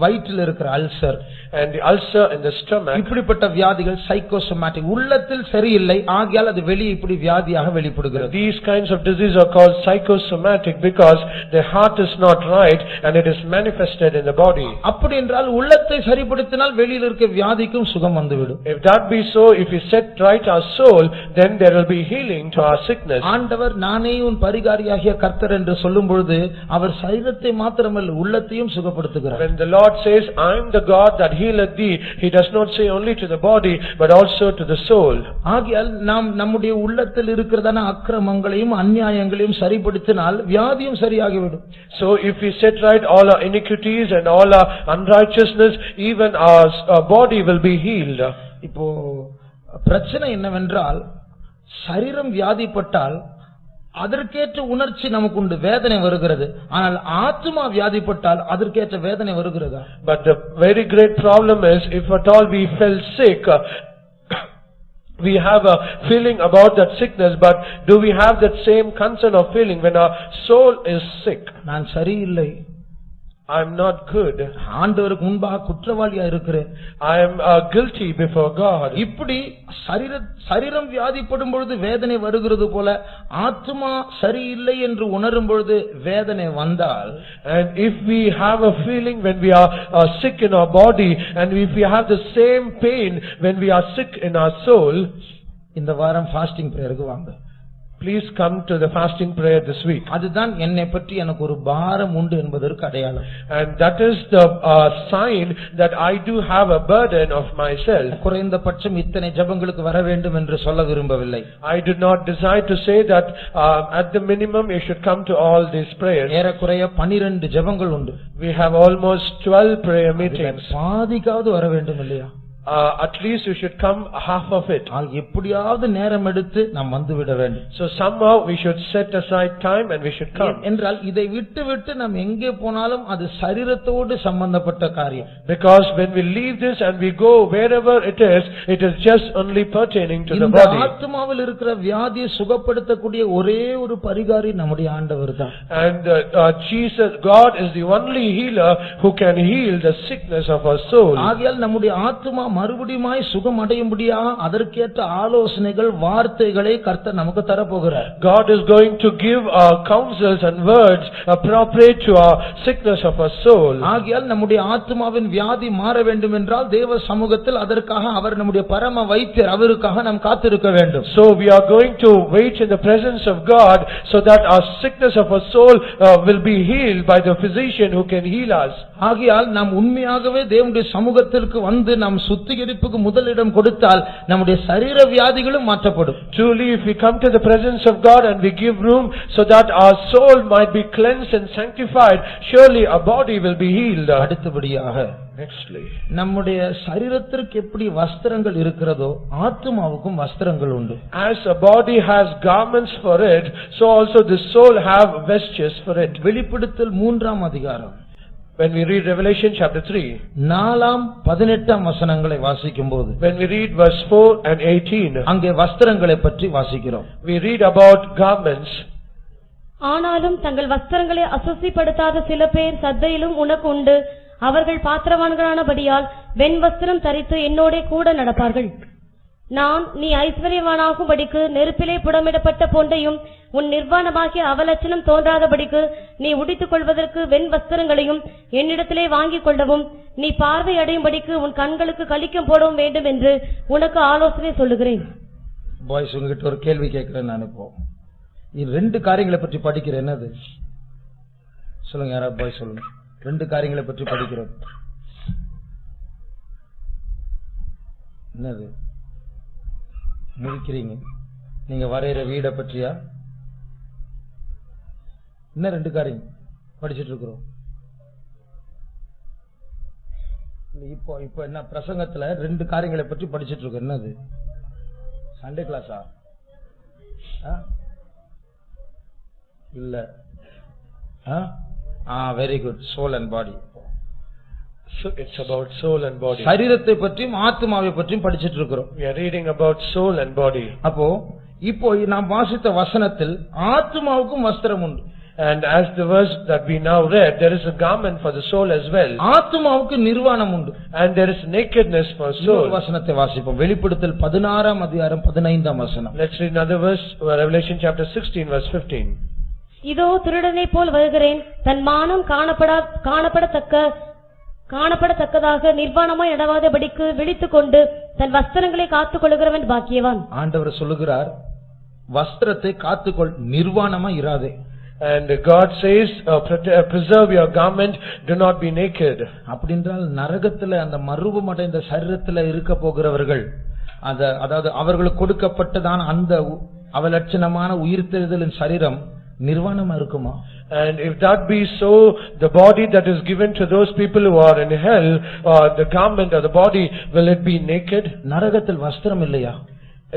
Speaker 2: வயிற்றில் இருக்கிற ulcer,
Speaker 1: and the ulcer in the stomach.
Speaker 2: இப்படிப்பட்ட வியாதிகள் psychosomatic. உள்ளத்தில் சரியில்லை, ஆகையால் அது வெளியே இப்படி வியாதியாக வெளிப்படுகிறது.
Speaker 1: These kinds of disease are called psychosomatic because the heart is not right and it is manifested in the body.
Speaker 2: அப்படி என்றால் உள்ளத்தை சரிப்படுத்தினால் வெளியில் இருக்க வியாதிக்கும் சுகம் வந்துவிடும்.
Speaker 1: If that be so, if we set right our soul, then there will be healing to our sickness.
Speaker 2: ஆண்டவர் நானே உன் பரிகாரியாகிய கர்த்தர் என்று சொல்லும் பொழுது அவர் சரீரத்தை மாத்திரமல்ல உள்ளத்தையும் சுகப்படுத்துகிறார்.
Speaker 1: When the Lord says, I am the God that healeth thee, he does not say only to the body but also to the soul.
Speaker 2: ஆகையால் நாம் நம்முடைய உள்ளத்தில் இருக்கிறதான அக்கிரமங்களையும் அநியாயங்களையும் சரிப்படுத்தினால் வியாதியும் சரியாகிவிடும்.
Speaker 1: So if we set right all our iniquities and all our unrighteousness, even our body will be healed.
Speaker 2: இப்போ பிரச்சனை என்னவென்றால் சரீரம் வியாதிப்பட்டால் அதற்கேற்ற உணர்ச்சி நமக்கு உண்டு, வேதனை வருகிறது. ஆனால் ஆத்துமா வியாதிப்பட்டால் அதற்கேற்ற வேதனை வருகிறதா?
Speaker 1: But the very great problem is, if at all we fell sick, we have a feeling about that sickness, but do we have that same concern of feeling when our soul is sick?
Speaker 2: நான் சரியில்லை,
Speaker 1: I am not good,
Speaker 2: ஆண்டவருக்கு முன்பாக குற்றவாளியா இருக்கிறேன்,
Speaker 1: I am guilty before God.
Speaker 2: இப்படி சரீரம் வியாதிப்படும் பொழுது வேதனை வருகிறது போல ஆத்துமா சரியில்லை என்று உணரும் பொழுது வேதனை வந்தால்,
Speaker 1: and if we have a feeling when we are sick in our body, and if we have the same pain when we are sick in our soul,
Speaker 2: இந்த வாரம் ஃபாஸ்டிங் பிரேயருக்கு வாங்க.
Speaker 1: Please come to the fasting prayer this week.
Speaker 2: அதுதான் என்னை பற்றி எனக்கு ஒரு பாரம் உண்டு என்பதற்கு அடையாளம்.
Speaker 1: And that is the sign that I do have a burden of myself.
Speaker 2: குறைந்தபட்சம் இத்தனை ஜெபங்களுக்கு வர வேண்டும் என்று சொல்ல விரும்பவில்லை.
Speaker 1: I do not desire to say that at the minimum you should come to all these prayers.
Speaker 2: ஏறக்குறைய 12 ஜெபங்கள் உண்டு.
Speaker 1: We have almost 12 prayer meetings.
Speaker 2: பாதிக்காவது வர வேண்டும் இல்லையா?
Speaker 1: At least you should come half of it.
Speaker 2: எப்படியாவது நேரம் எடுத்து நாம் வந்து விட வேண்டும்.
Speaker 1: So somehow we should set aside time and we should come.
Speaker 2: என்றால் இதை விட்டு நாம் எங்கே போனாலும் அது சரீரத்தோடு சம்பந்தப்பட்ட காரியம்.
Speaker 1: Because when we leave this and we go wherever it is just only pertaining to the body.
Speaker 2: இந்த ஆத்துமாவில் இருக்கிற வியாதியை சுகப்படுத்தக்கூடிய ஒரே ஒரு பரிகாரி நம்முடைய ஆண்டவர் தான்.
Speaker 1: And Jesus, God is the only healer who can heal the sickness of our soul.
Speaker 2: ஆகையால் நம்முடைய ஆத்துமா மறுபடியுமாய் சுகம் அடையும்படியா அதற்கேற்ற ஆலோசனைகள் வார்த்தைகளை கர்த்தர் நமக்கு தரப்போகிறார்.
Speaker 1: God is going to give counsels and words appropriate to our sickness of our soul.
Speaker 2: ஆகையால் நம்முடைய ஆத்துமாவின் வியாதி மாற வேண்டும் என்றால் தேவ சமூகத்தில் அதற்காக அவர் நம்முடைய பரம வைத்தியர், அவருக்காக நாம் காத்திருக்க வேண்டும்.
Speaker 1: So we are going to wait in the presence of God so that our sickness of our soul will be healed by the physician who can heal us.
Speaker 2: ஆகையால் நாம் உண்மையாகவே தேவனுடைய சமூகத்திற்கு வந்து நாம் சுத்திகரிப்புக்கு முதலிடம் கொடுத்தால் நம்முடைய சரீர வியாதிகளும் மாற்றப்படும்.
Speaker 1: Truly, if we come to the presence of God and we give room so that our soul might be cleansed and sanctified, surely our body will be healed.
Speaker 2: அடுத்தபடியாக
Speaker 1: Nextly,
Speaker 2: நம்முடைய சரீரத்திற்கு எப்படி வஸ்திரங்கள் இருக்கிறதோ ஆத்துமாவுக்கும் வஸ்திரங்கள் உண்டு.
Speaker 1: as a body has garments for it, so also the soul have vestures for it.
Speaker 2: வெளிப்படுத்தல் 3ஆம் அதிகாரம்
Speaker 1: When we read Revelation chapter 3,
Speaker 2: 4-18 வசனங்களை வாசிக்கும்போது
Speaker 1: when we read verse 4 and 18,
Speaker 2: அங்கே வஸ்திரங்களை பற்றி வாசிக்கிறோம்.
Speaker 1: we read about garments.
Speaker 3: ஆனாலும் தங்கள் வஸ்திரங்களை அசுசிப்படுத்தாத சில பேர் சத்தையிலும் உனக்கு உண்டு. அவர்கள் பாத்திரவான்களானபடியால் வெண் வஸ்திரம் தரித்து என்னோடே கூட நடப்பார்கள். நான் நீ ஐஸ்வர்யவானாகும்படிக்கு நெருப்பிலே புடமிடப்பட்ட பொண்டையும் உன் நிர்வாணமாகிய அவலட்சணம் தோன்றாதபடிக்கு நீ உடுத்திக் கொள்வதற்கு வெண் வஸ்திரங்களையும் என்னிடத்திலே வாங்கிக் கொள்ளவும் நீ பார்வை அடையும்படிக்கு உன் கண்களுக்கு கலிக்கம் போடவும் வேண்டும் என்று உனக்கு ஆலோசனை சொல்லுகிறேன்.
Speaker 2: பாய்ஸ், உங்ககிட்ட ஒரு கேள்வி கேட்கிறேன். நான் இப்போ இது 2 காரியங்களை பற்றி படிக்கிறேன். என்னது சொல்லுங்க, யாராவது பாய்ஸ் சொல்லுங்க. 2 காரியங்களை பற்றி படிக்கிறோம். என்னது முடிக்கிறீங்க? நீங்க வரைகிற வீடை பற்றியா? என்ன 2 காரியம் படிச்சிட்டு இருக்கிறோம்? இப்போ என்ன பிரசங்கத்துல 2 காரியங்களை பற்றி படிச்சிட்டு இருக்கோம். என்னது சண்டே கிளாஸா? இல்ல. Very good. Soul and body.
Speaker 1: So it's about soul and body.
Speaker 2: சரீரத்தை பற்றியும் ஆத்மாவை பற்றியும் படிச்சிட்டு இருக்கிறோம்.
Speaker 1: We are reading about soul and body.
Speaker 2: அப்போ இப்போ நாம் வாசித்த வசனத்தில் ஆத்மாவுக்கும் வஸ்திரம் உண்டு.
Speaker 1: And as the verse that we now read, there is a garment for the soul as well.
Speaker 2: ஆத்மாவுக்கு நிர்வாணம் உண்டு.
Speaker 1: And there is nakedness for soul.
Speaker 2: வசனத்தை வாசிப்போம். வெளிப்படுத்தல் 16ஆம் அதிகாரம் 15ஆம் வசனம்.
Speaker 1: Let's read another verse, Revelation chapter 16 verse 15.
Speaker 3: இதோ திருடனைப் போல் வருகிறேன். தன் மானம் காணப்படத்தக்கதாக நிர்வாணமாய் நடவாதபடிக்கு விழித்துக்கொண்டு தன் வஸ்திரங்களை காத்துக் கொள்கிறவன் பாக்கியவான்.
Speaker 2: ஆண்டவர் சொல்லுகிறார், வஸ்திரத்தை காத்துக்கொள், நிர்வாணமா இராதே.
Speaker 1: And God says, preserve your garment, do not be naked.
Speaker 2: அப்படின்றால் நரகத்துல அந்த மறுபம் அடைந்த சரீரத்துல இருக்க போகிறவர்கள், அதாவது அவர்களுக்கு கொடுக்கப்பட்டதான அந்த அவலட்சணமான உயிர்த்தெழுதலின் சரீரம் நிர்வாணமா இருக்குமா?
Speaker 1: And if that be so, the body that is given to those people who are in hell, the garment or the body, will it be naked?
Speaker 2: நரகத்தில் வஸ்திரம் இல்லையா?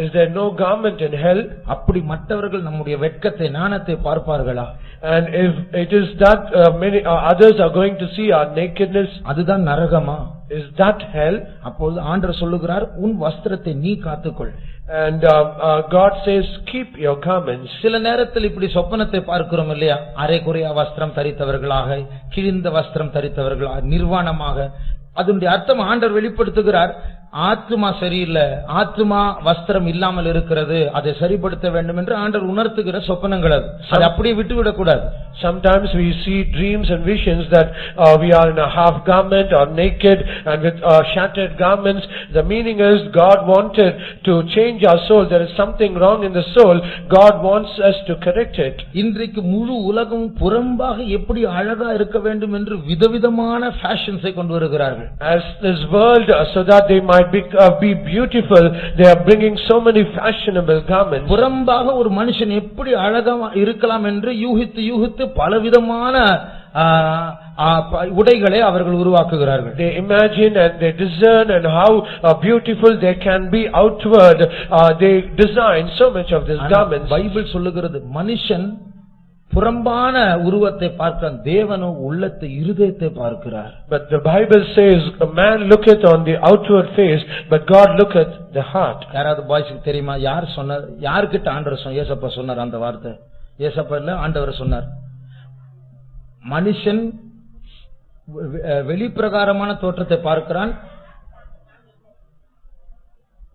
Speaker 1: Is there no garment in hell?
Speaker 2: அப்படி மற்றவர்கள் நம்முடைய வெட்கத்தை நாணத்தை பார்ப்பார்களா?
Speaker 1: And if it is that many others are going to see our nakedness,
Speaker 2: அதுதான் நரகமா?
Speaker 1: is that hell?
Speaker 2: அப்பொழுது ஆண்டவர் சொல்லுகிறார், உன் வஸ்திரத்தை நீ காத்துக்கொள்.
Speaker 1: And God says, keep your garments.
Speaker 2: சில நேரத்தில் இப்படி சொப்பனத்தை பார்க்கிறோம் இல்லையா? அரைகுறையா வஸ்திரம் தரித்தவர்களாக, கிழிந்த வஸ்திரம் தரித்தவர்களாக, நிர்வாணமாக. அதனுடைய அர்த்தம் ஆண்டவர் வெளிப்படுத்துகிறார், ஆத்மா சரியில்லை, ஆத்மா வஸ்திரம் இல்லாமல் இருக்கிறது, அதை சரிப்படுத்த வேண்டும் என்று ஆண்டவர் உணர்த்துகிற சொப்பனங்கள். அது அப்படியே விட்டுவிடக் கூடாது.
Speaker 1: Sometimes we see dreams and visions that we are in a half garment or naked and with shattered garments. The meaning is God wanted to change our soul. There is something wrong in the soul. God wants us to correct it.
Speaker 2: இன்றைக்கு முழு உலகம் புறம்பாக எப்படி அழகா இருக்க வேண்டும் என்று விதவிதமான ஃபேஷன்ஸை கொண்டு வருகிறார்கள்.
Speaker 1: As this world, so that they might be beautiful, they are bringing so many fashionable garments.
Speaker 2: புறம்பாக ஒரு மனுஷன் எப்படி அழகா இருக்கலாம் என்று யூகித்து பலவிதமான உடைகளை அவர்கள் உருவாக்குகிறார்கள்.
Speaker 1: They imagine and they discern and how beautiful they can be outward. They design so much of these garments.
Speaker 2: Bible சொல்லுகிறது, மனுஷன் புறம்பான உருவத்தை பார்க்கிறான், தேவனோ உள்ளத்தை இருதயத்தை பார்க்கிறார்.
Speaker 1: But the Bible says a man looketh on the outward face, but God looketh the heart.
Speaker 2: யாராவது பாய்ஸ்க்கு தெரியுமா யார் சொன்னார்? யார்கிட்ட ஆண்டவர் ஏசப்பா சொன்னார் அந்த வார்த்தை? ஏசப்பா இல்ல, ஆண்டவர் சொன்னார், மனுஷன் வெளிப்பிரகாரமான தோற்றத்தை பார்க்கிறான்,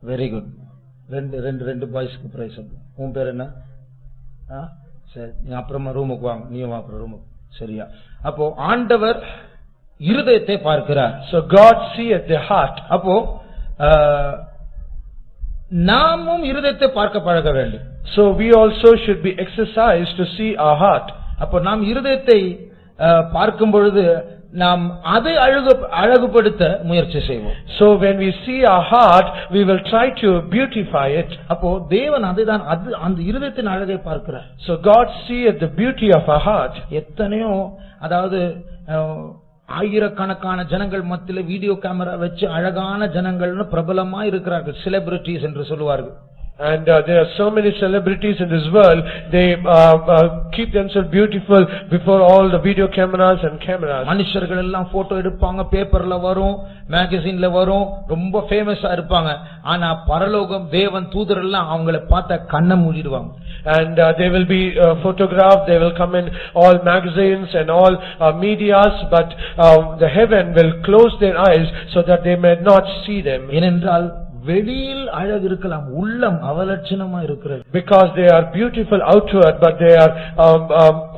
Speaker 2: வெரி குட். ரெண்டு பாய்ஸ்க்கு பிரைஸ். உன் பேர் என்ன? சரி, நீ அப்புறமா ரூமுக்கு வாங்க. நீ வா அப்புறம் ரூமுக்கு. சரியா? அப்போ ஆண்டவர் இருதயத்தை பார்க்கிறார்.
Speaker 1: So God seeth the heart.
Speaker 2: அப்போ நாமும் இருதயத்தை பார்க்க பழக வேண்டும்.
Speaker 1: So we also should be exercised to see our heart.
Speaker 2: அப்போ நாம் இருதயத்தை பார்க்கும் பொழுது நாம் அதை அழகுபடுத்த முயற்சி செய்வோம்.
Speaker 1: So when we see our heart, we will try to beautify it.
Speaker 2: அப்போ தேவன் அதுதான் அந்த இருதயத்தின் அழகை பார்க்கிறார்.
Speaker 1: So God seeth the beauty of our heart.
Speaker 2: எத்தனையோ, அதாவது ஆயிரக்கணக்கான ஜனங்கள் மத்தியில வீடியோ கேமரா வச்சு அழகான ஜனங்கள்னு பிரபலமா இருக்கிறார்கள், செலிபிரிட்டிஸ் என்று சொல்லுவார்கள்.
Speaker 1: And there are so many celebrities in this world. They keep themselves beautiful before all the video cameras and cameras.
Speaker 2: மனுஷர்கள் எல்லாம் போட்டோ எடுப்பாங்க, பேப்பர்ல வரும், மேகசின்ல வரும், ரொம்ப ஃபேமஸா இருப்பாங்க. ஆனா பரலோகம் தேவன் தூதர் எல்லாம் அவங்களை பார்த்தா கண்ணை மூடிடுவாங்க.
Speaker 1: And they will be photographed, they will come in all magazines and all medias, but the heaven will close their eyes so that they may not see them.
Speaker 2: ஏனென்றால் வெளியில் அழகு இருக்கலாம், உள்ளம் அவலட்சணமா இருக்கிறது.
Speaker 1: Because they are beautiful outward, but they are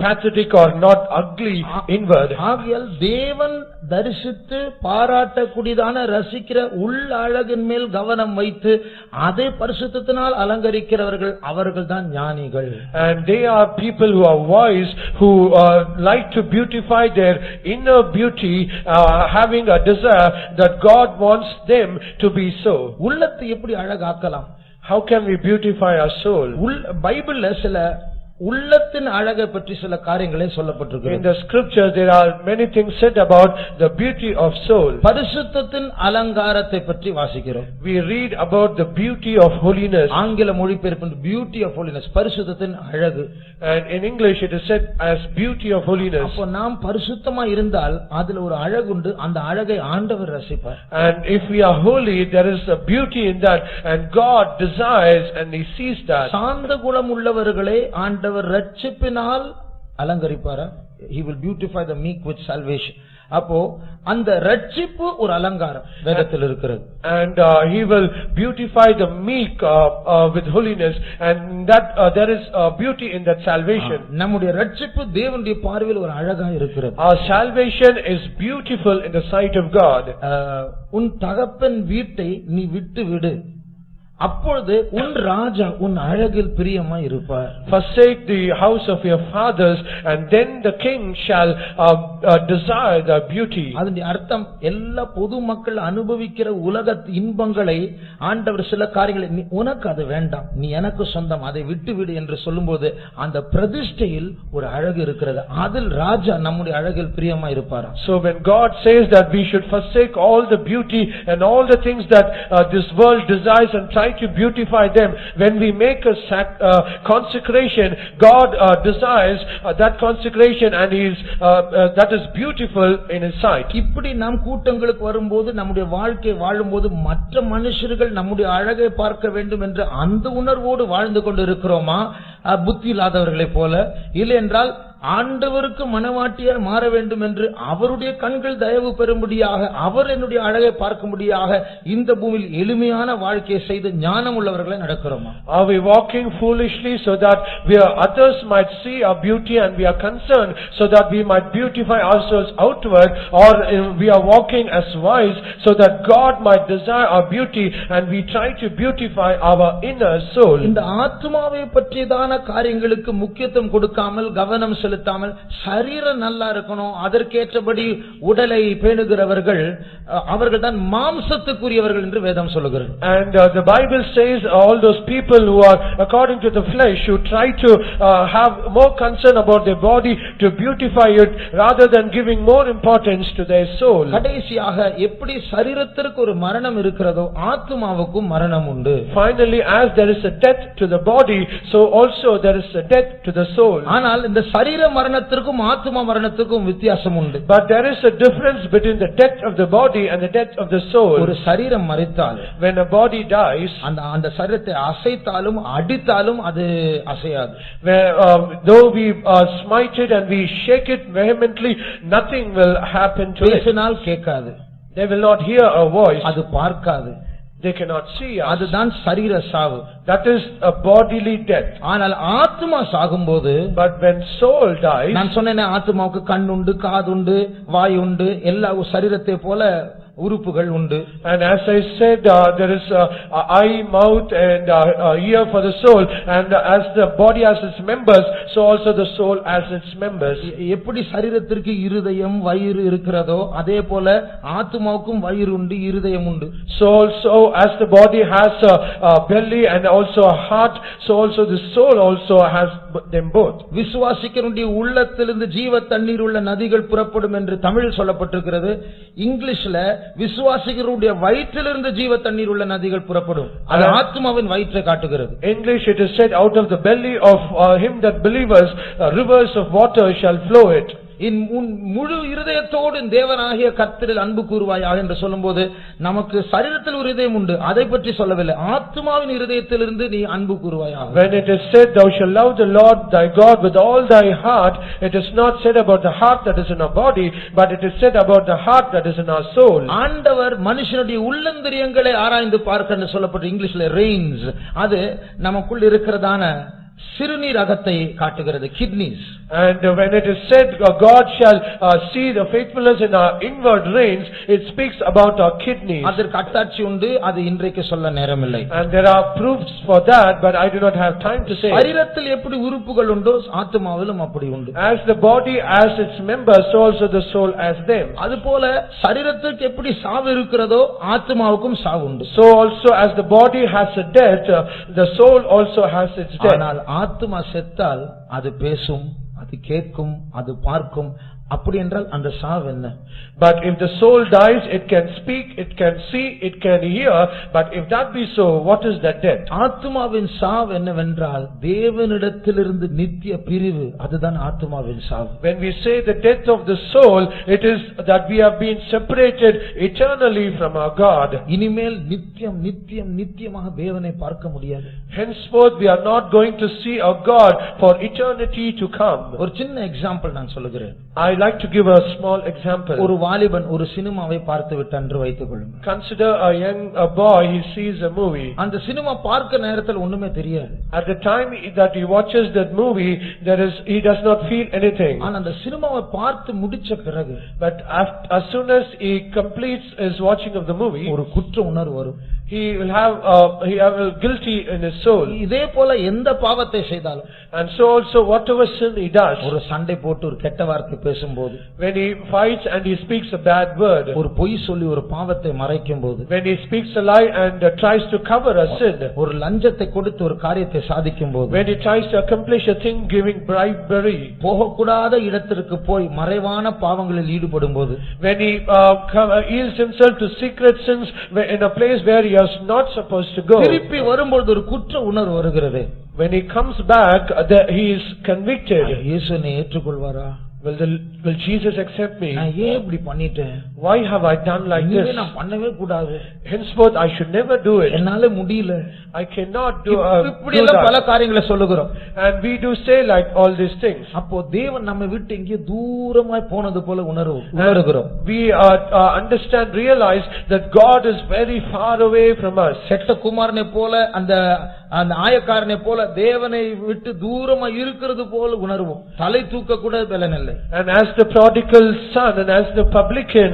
Speaker 1: pathetic or not ugly inward.
Speaker 2: ஆகையால் தேவன் தரிசித்து பாராட்டக்கூடியதான ரசிக்கிற உள் அழகின் மேல் கவனம் வைத்து அதை பரிசுத்தத்தினால் அலங்கரிக்கிறவர்கள், அவர்கள் தான் ஞானிகள்.
Speaker 1: And they are people who are wise, who like to beautify their inner beauty, having a desire that God wants them to be so.
Speaker 2: உள்ளத்தை எப்படி அழகாக்கலாம்?
Speaker 1: How can we beautify our soul?
Speaker 2: பைபிள்ல சில உள்ளத்தின் அழகை பற்றி சில காரியங்களே சொல்லப்பட்டிருக்கு.
Speaker 1: In the scriptures there are many things said about the beauty of soul.
Speaker 2: பரிசுத்தத்தின் அலங்காரத்தை பற்றி வாசிக்கிறோம்.
Speaker 1: We read about the beauty of holiness.
Speaker 2: ஆங்கில மொழிபெயர்ப்பு beauty of holiness, பரிசுத்தத்தின் அழகு.
Speaker 1: And in English it is said as beauty of holiness.
Speaker 2: அப்ப நாம் பரிசுத்தமா இருந்தால் அதுல ஒரு அழகு உண்டு, அந்த அழகை ஆண்டவர் ரசிப்பார்.
Speaker 1: And if we are holy, there is a beauty in that, and God desires and he sees that.
Speaker 2: சாந்த குணம் உள்ளவர்களே ஆண்டவர் ரட்சிப்பினால் அலங்கரிப்பாரா? He will beautify the meek with salvation. அப்போ அந்த ரட்சிப்பு ஒரு அலங்காரம் வேதத்தில் இருக்கிறது.
Speaker 1: And he will beautify the meek with holiness, and that there is beauty in that salvation.
Speaker 2: நம்முடைய ரட்சிப்பு தேவனுடைய பார்வையில் ஒரு அழகா இருக்கிறது.
Speaker 1: Our salvation is beautiful in the sight of God.
Speaker 2: உன் தகப்பன் வீட்டை நீ விட்டு விடு, அப்பொழுது உன் ராஜா உன் அழகில் பிரியமா இருப்பார்.
Speaker 1: Forsake the house of your fathers, and then the king shall desire the beauty.
Speaker 2: அதனுடைய அர்த்தம் எல்லா பொது மக்கள் அனுபவிக்கிற உலக இன்பங்களை ஆண்டவர் சில காரியங்களை உனக்கு அது வேண்டாம், நீ எனக்கு சொந்தம், அதை விட்டு விடு என்று சொல்லும்போது அந்த பிரதிஷ்டையில் ஒரு அழகு இருக்கிறது. அதில் ராஜா நம்முடைய அழகில் பிரியமா இருப்பாரா?
Speaker 1: So when God says that we should forsake all the beauty and all the things that this world desires and try to beautify them, when we make a consecration, God desires that consecration, and that is beautiful in his sight.
Speaker 2: இப்படி நாம் கூட்டங்களுக்கு வரும்போது, நம்முடைய வாழ்க்கை வாழும்போது மற்ற மனுஷர்கள் நம்முடைய அழகை பார்க்க வேண்டும் என்று அந்த உணர்வோடு வாழ்ந்து கொண்டு இருக்கிறோமா புத்தி இல்லாதவர்களைப் போல? இல்லை என்றால் ஆண்டவருக்கு மனவாட்டியாய் மாற வேண்டும் என்று அவருடைய கண்கள் தயவு பெறும்படியாக, அவர் என்னுடைய அழகை பார்க்கும்படியாக இந்த பூமியில் எளிமையான வாழ்க்கையை செய்து ஞானம் உள்ளவர்களை நடக்கிறோமா?
Speaker 1: Are we walking foolishly so that others might see our beauty, and we are concerned so that we might beautify ourselves outward, or we are walking as wise so that God might desire our beauty and we try to beautify our inner soul?
Speaker 2: இந்த ஆத்மாவை பற்றியதான காரியங்களுக்கு முக்கியத்துவம் கொடுக்காமல், கவனம் செலுத்தாமல், சரீரம் நல்லா இருக்கணும் அதற்கேற்றபடி உடலை பேணுகிறவர்கள் அவர்கள் தான் மாம்சத்துக்குரியவர்கள் என்று வேதம் சொல்லுகிறது.
Speaker 1: And the Bible says all those people who are according to the flesh, who try to have more concern about their body to beautify it rather than giving more importance to their soul.
Speaker 2: கடைசியாக எப்படி சரீரத்திற்கு ஒரு மரணம் இருக்கிறதோ ஆத்மாவுக்கும் மரணம் உண்டு.
Speaker 1: Finally, as there is a death to the body, so also there is a death to the soul.
Speaker 2: ஆனால் இந்த சரீர மரணத்திற்கும் ஆத்மா மரணத்திற்கும் வித்தியாசம் உண்டு.
Speaker 1: But there is a difference between the death of the body and the death of the soul.
Speaker 2: ஒரு சரீரம் மரித்தால்,
Speaker 1: when a body dies,
Speaker 2: அந்த சரீரத்தை அசைத்தாலும் அடித்தாலும் அது அசையாது.
Speaker 1: Though we smite it and we shake it vehemently, nothing will happen to it.
Speaker 2: பேசினால் கேட்காது,
Speaker 1: They will not hear a voice.
Speaker 2: அது பார்க்காது,
Speaker 1: They cannot see us.
Speaker 2: அதுதான் சரீர சாவு.
Speaker 1: That is a bodily death.
Speaker 2: ஆனால் ஆத்மா சாகும்போது,
Speaker 1: But when soul dies,
Speaker 2: நான் சொன்னேனே ஆத்மாவுக்கு கண் உண்டு, காது உண்டு, வாய் உண்டு, எல்லா சரீரத்தை போல உறுப்புகள் உண்டு.
Speaker 1: And as I said, there is eye, mouth and ear for the soul, and as the body has its members, so also the soul has its members.
Speaker 2: எப்படி சரீரத்திற்கு இருதயம் வயிறு இருக்கிறதோ அதே போல ஆத்மாவுக்கும் வயிறு உண்டு, இருதயம் உண்டு.
Speaker 1: So also as the body has a belly and also a heart, so also the soul also has them both.
Speaker 2: விசுவாசிக்கனுடைய உள்ளத்திலிருந்து ஜீவ தண்ணீர் உள்ள நதிகள் புறப்படும் என்று தமிழில் சொல்லப்பட்டிருக்கிறது. இங்கிலீஷ்ல விசுவாசிகளுடைய வயிற்றிலிருந்து ஜீவ தண்ணீர் உள்ள நதிகள் புறப்படும். அது ஆத்மாவின் வயிற்றை காட்டுகிறது.
Speaker 1: English it is said, out of the belly of him that believers rivers of water shall flow it.
Speaker 2: முழு இருதயத்தோடு தேவனாகிய கர்த்தரில் அன்பு கூறுவாயாக என்று சொல்லும்போது நமக்கு சரீரத்தில் ஒரு இதயம் உண்டு, அதை பற்றி சொல்லவில்லை. ஆத்மாவின் இருதயத்திலிருந்து நீ அன்பு கூறுவாயாக.
Speaker 1: When it is said thou shalt love the Lord thy God with all thy heart, it is not said about the heart that is in our body, but it is said about the heart that is in our soul.
Speaker 2: ஆண்டவர் மனுஷனுடைய உள்ளந்திரியங்களை ஆராய்ந்து பார்க்க என்று சொல்லப்பட்ட இங்கிலீஷ்ல reins, அது நமக்குள் இருக்கிறதான சிறுநீர் அகத்தை காட்டுகிறது, kidneys.
Speaker 1: And when it is said God shall see the faithfulness in our inward reins, it speaks about our kidneys.
Speaker 2: அதற்கு அத்தாட்சி உண்டு, அது இன்றைக்கு சொல்ல நேரமில்லை.
Speaker 1: And there are proofs for that, but I do not have time to say.
Speaker 2: சரீரத்தில் எப்படி உறுப்புகள் உண்டோ ஆத்மாவிலும் அப்படி உண்டு.
Speaker 1: As the body has its members, so also the soul has them.
Speaker 2: அதுபோல சரீரத்துக்கு எப்படி சாவு இருக்கிறதோ ஆத்மாவுக்கும் சாவு உண்டு.
Speaker 1: So also as the body has a death, the soul also has its death.
Speaker 2: ஆனால் ஆத்மா செத்தால் அது பேசும், அது கேட்கும், அது பார்க்கும். அப்படி என்றால் அந்த சாவு என்ன?
Speaker 1: But if the soul dies, it can speak, it can see, it can hear. But if that be so, what is that death?
Speaker 2: ஆத்மாவின் சாவு என்னவென்றால் தேவனிடத்திலிருந்து நித்திய பிரிவு, அதுதான் ஆத்மாவின் சாவு.
Speaker 1: When we say the death of the soul, it is that we have been separated eternally from our God.
Speaker 2: இனிமேல் நித்தியம் நித்தியம் நித்தியமாக தேவனை பார்க்க முடியாது.
Speaker 1: Henceforth we are not going to see our God for eternity to come.
Speaker 2: ஒரு சின்ன example நான் சொல்லுகிறேன்.
Speaker 1: I like to give a small example.
Speaker 2: ஒரு வாலிபன் ஒரு சினிமாவை பார்த்து விட்டான் என்று வைத்துக் கொள்ளுங்கள்.
Speaker 1: Consider a young boy, he sees a movie.
Speaker 2: அந்த சினிமா பார்க்க நேரத்தில் ஒண்ணுமே தெரியாது.
Speaker 1: At the time that he watches that movie, he does not feel anything.
Speaker 2: ஆனா அந்த சினிமாவை பார்த்து முடிச்ச பிறகு,
Speaker 1: but as soon as he completes his watching of the movie,
Speaker 2: ஒரு குற்ற உணர்வு வரும்.
Speaker 1: he will have guilty in his soul.
Speaker 2: இதே போல எந்த பாவத்தை செய்தாலும்,
Speaker 1: and so also whatever sin he does,
Speaker 2: ஒரு சண்டை போட்டு ஒரு கெட்ட வார்த்தை பேசும்போது,
Speaker 1: when he fights and he speaks a bad word,
Speaker 2: ஒரு பொய் சொல்லி ஒரு பாவத்தை மறைக்கும்போது,
Speaker 1: when he speaks a lie and tries to cover a sin,
Speaker 2: ஒரு லஞ்சத்தை கொடுத்து ஒரு காரியத்தை சாதிக்கும்போது,
Speaker 1: when he tries to accomplish a thing giving bribery,
Speaker 2: போகக்கூடாத இடத்திற்கு போய் மறைவான பாவங்களில் ஈடுபடும்போது,
Speaker 1: when he yields himself to secret sins in a place where he is not supposed to go,
Speaker 2: திருப்பி வரும்போது ஒரு குற்ற உணர்வு வருகிறது.
Speaker 1: when he comes back, he is convicted.
Speaker 2: இயேசுவை ஏற்றுக்கொள்வாரா?
Speaker 1: Will Jesus accept me?
Speaker 2: நான் ஏன் இப்படி பண்ணிட்டேன்?
Speaker 1: Why have I done like this?
Speaker 2: நான் பண்ணவே கூடாது.
Speaker 1: Henceforth I should never do it.
Speaker 2: என்னால முடியல.
Speaker 1: I cannot do
Speaker 2: இப்படி எல்லாம் பல காரியங்களை சொல்லுகிறோம்.
Speaker 1: And we do say like all these things.
Speaker 2: அப்போ தேவன் நம்மை விட்டு எங்கேயோ தூரமாய் போனது போல உணர்கிறோம்.
Speaker 1: We understand, realize that God is very far away from us.
Speaker 2: செத்த குமாரனை போல அந்த ஆயக்காரனை போல தேவனை விட்டு தூரமா இருக்கிறது போல உணர்வோம். தலை தூக்க கூட பலன் இல்லை.
Speaker 1: And as the prodigal son and as the publican,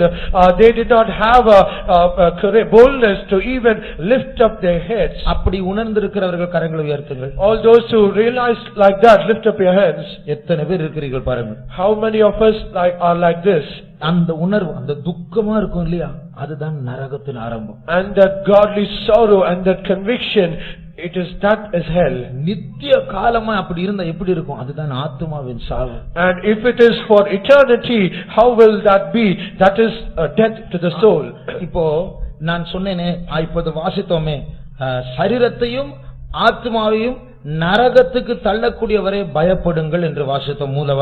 Speaker 1: they did not have a boldness to even lift up their heads.
Speaker 2: அப்படி உணர்ந்திருக்கிறவர்கள் கரங்களை உயர்த்துங்கள்.
Speaker 1: All those who realize like that, lift up your hands.
Speaker 2: எத்தனை பேர் இருக்கிறீர்கள் பாருங்க.
Speaker 1: How many of us are like this?
Speaker 2: அந்த உணர்வு, அந்த துக்கமா இருக்கும் இல்லையா, அதுதான் நரகத்தின் ஆரம்பம்.
Speaker 1: And that godly sorrow and that conviction, that is hell.
Speaker 2: நித்திய காலமா அப்படி இருந்தா எப்படி இருக்கும்? அதுதான் ஆத்மாவின் சாவு.
Speaker 1: And if it is for eternity, how will that be? That is death to the soul.
Speaker 2: இப்போ நான் சொன்னேனே, இப்போது வாசித்தோமே, சரீரத்தையும் ஆத்மாவையும் நரகத்துக்கு தள்ளக்கூடியவரை பயப்படுங்கள் என்று வாசித்தோம் மூல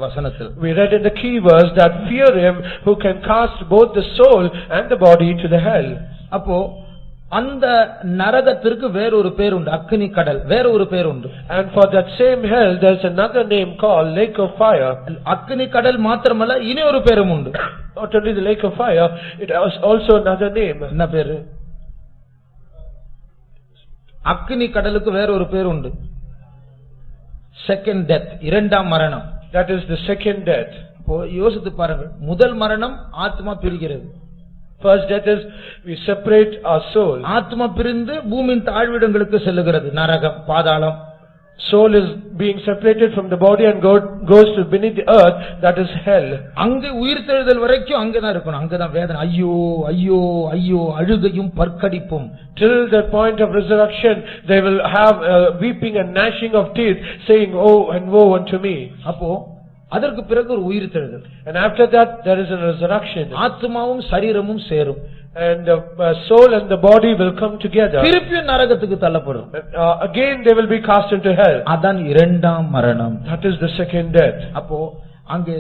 Speaker 2: வசனத்தில்.
Speaker 1: We read in the key verse that fear him who can cast both the soul and the body to the hell.
Speaker 2: அப்போ அந்த நரகத்திற்கு வேறொரு பேர் உண்டு, அக்கினி கடல், வேறொரு பேர் உண்டு.
Speaker 1: And for that same hell there is another name called lake of fire.
Speaker 2: அக்கினி கடல் மாத்திரமல்ல, இனி ஒரு பேரும் உண்டு.
Speaker 1: Not only the lake of fire, it has also another name.
Speaker 2: என்ன பேரு? அக்னி கடலுக்கு வேற ஒரு பேர் உண்டு, செகண்ட் டெத், இரண்டாம் மரணம்.
Speaker 1: That is the second death.
Speaker 2: அப்போ யோசித்து பாருங்கள், முதல் மரணம் ஆத்மா பிரிகிறது.
Speaker 1: First death is we separate our soul.
Speaker 2: ஆத்மா பிரிந்து பூமியின் தாழ்விடங்களுக்கு செல்லுகிறது, நரகம், பாதாளம்.
Speaker 1: Soul is being separated from the body and goes to beneath the earth, that is hell.
Speaker 2: அங்கே உயிர்த்தெழுதல் வரைக்கும் அங்கதான் இருக்கணும், அங்கதான் வேதனை, ஐயோ ஐயோ ஐயோ, அழுகையும் பற்கடிப்பும்.
Speaker 1: Till the point of resurrection they will have weeping and gnashing of teeth, saying oh and woe unto me.
Speaker 2: அப்போ அதற்கு பிறகு ஒரு உயிர்த்தெழுதல்.
Speaker 1: And after that there is a resurrection.
Speaker 2: ஆத்மாவும் சரீரமும் சேரும்.
Speaker 1: And the soul and the body will come together.
Speaker 2: திருப்பியும் நரகத்துக்கு தள்ளப்படும்.
Speaker 1: Again they will be cast into hell.
Speaker 2: அதான் இரண்டாம் மரணம்.
Speaker 1: That is the second death.
Speaker 2: அப்போ அங்கே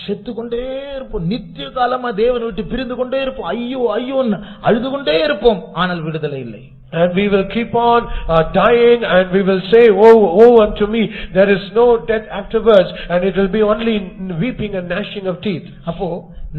Speaker 2: செத்து கொண்டே இருப்போம், நித்திய காலமா தேவனை விட்டு பிரிந்து கொண்டே இருப்போம், ஐயோ ஐயோன்னு அழுது கொண்டே இருப்போம், ஆனால் விடுதலை இல்லை.
Speaker 1: And we will keep on dying and we will say woe unto me, there is no death afterwards, and it will be only weeping and gnashing of teeth.
Speaker 2: அப்போ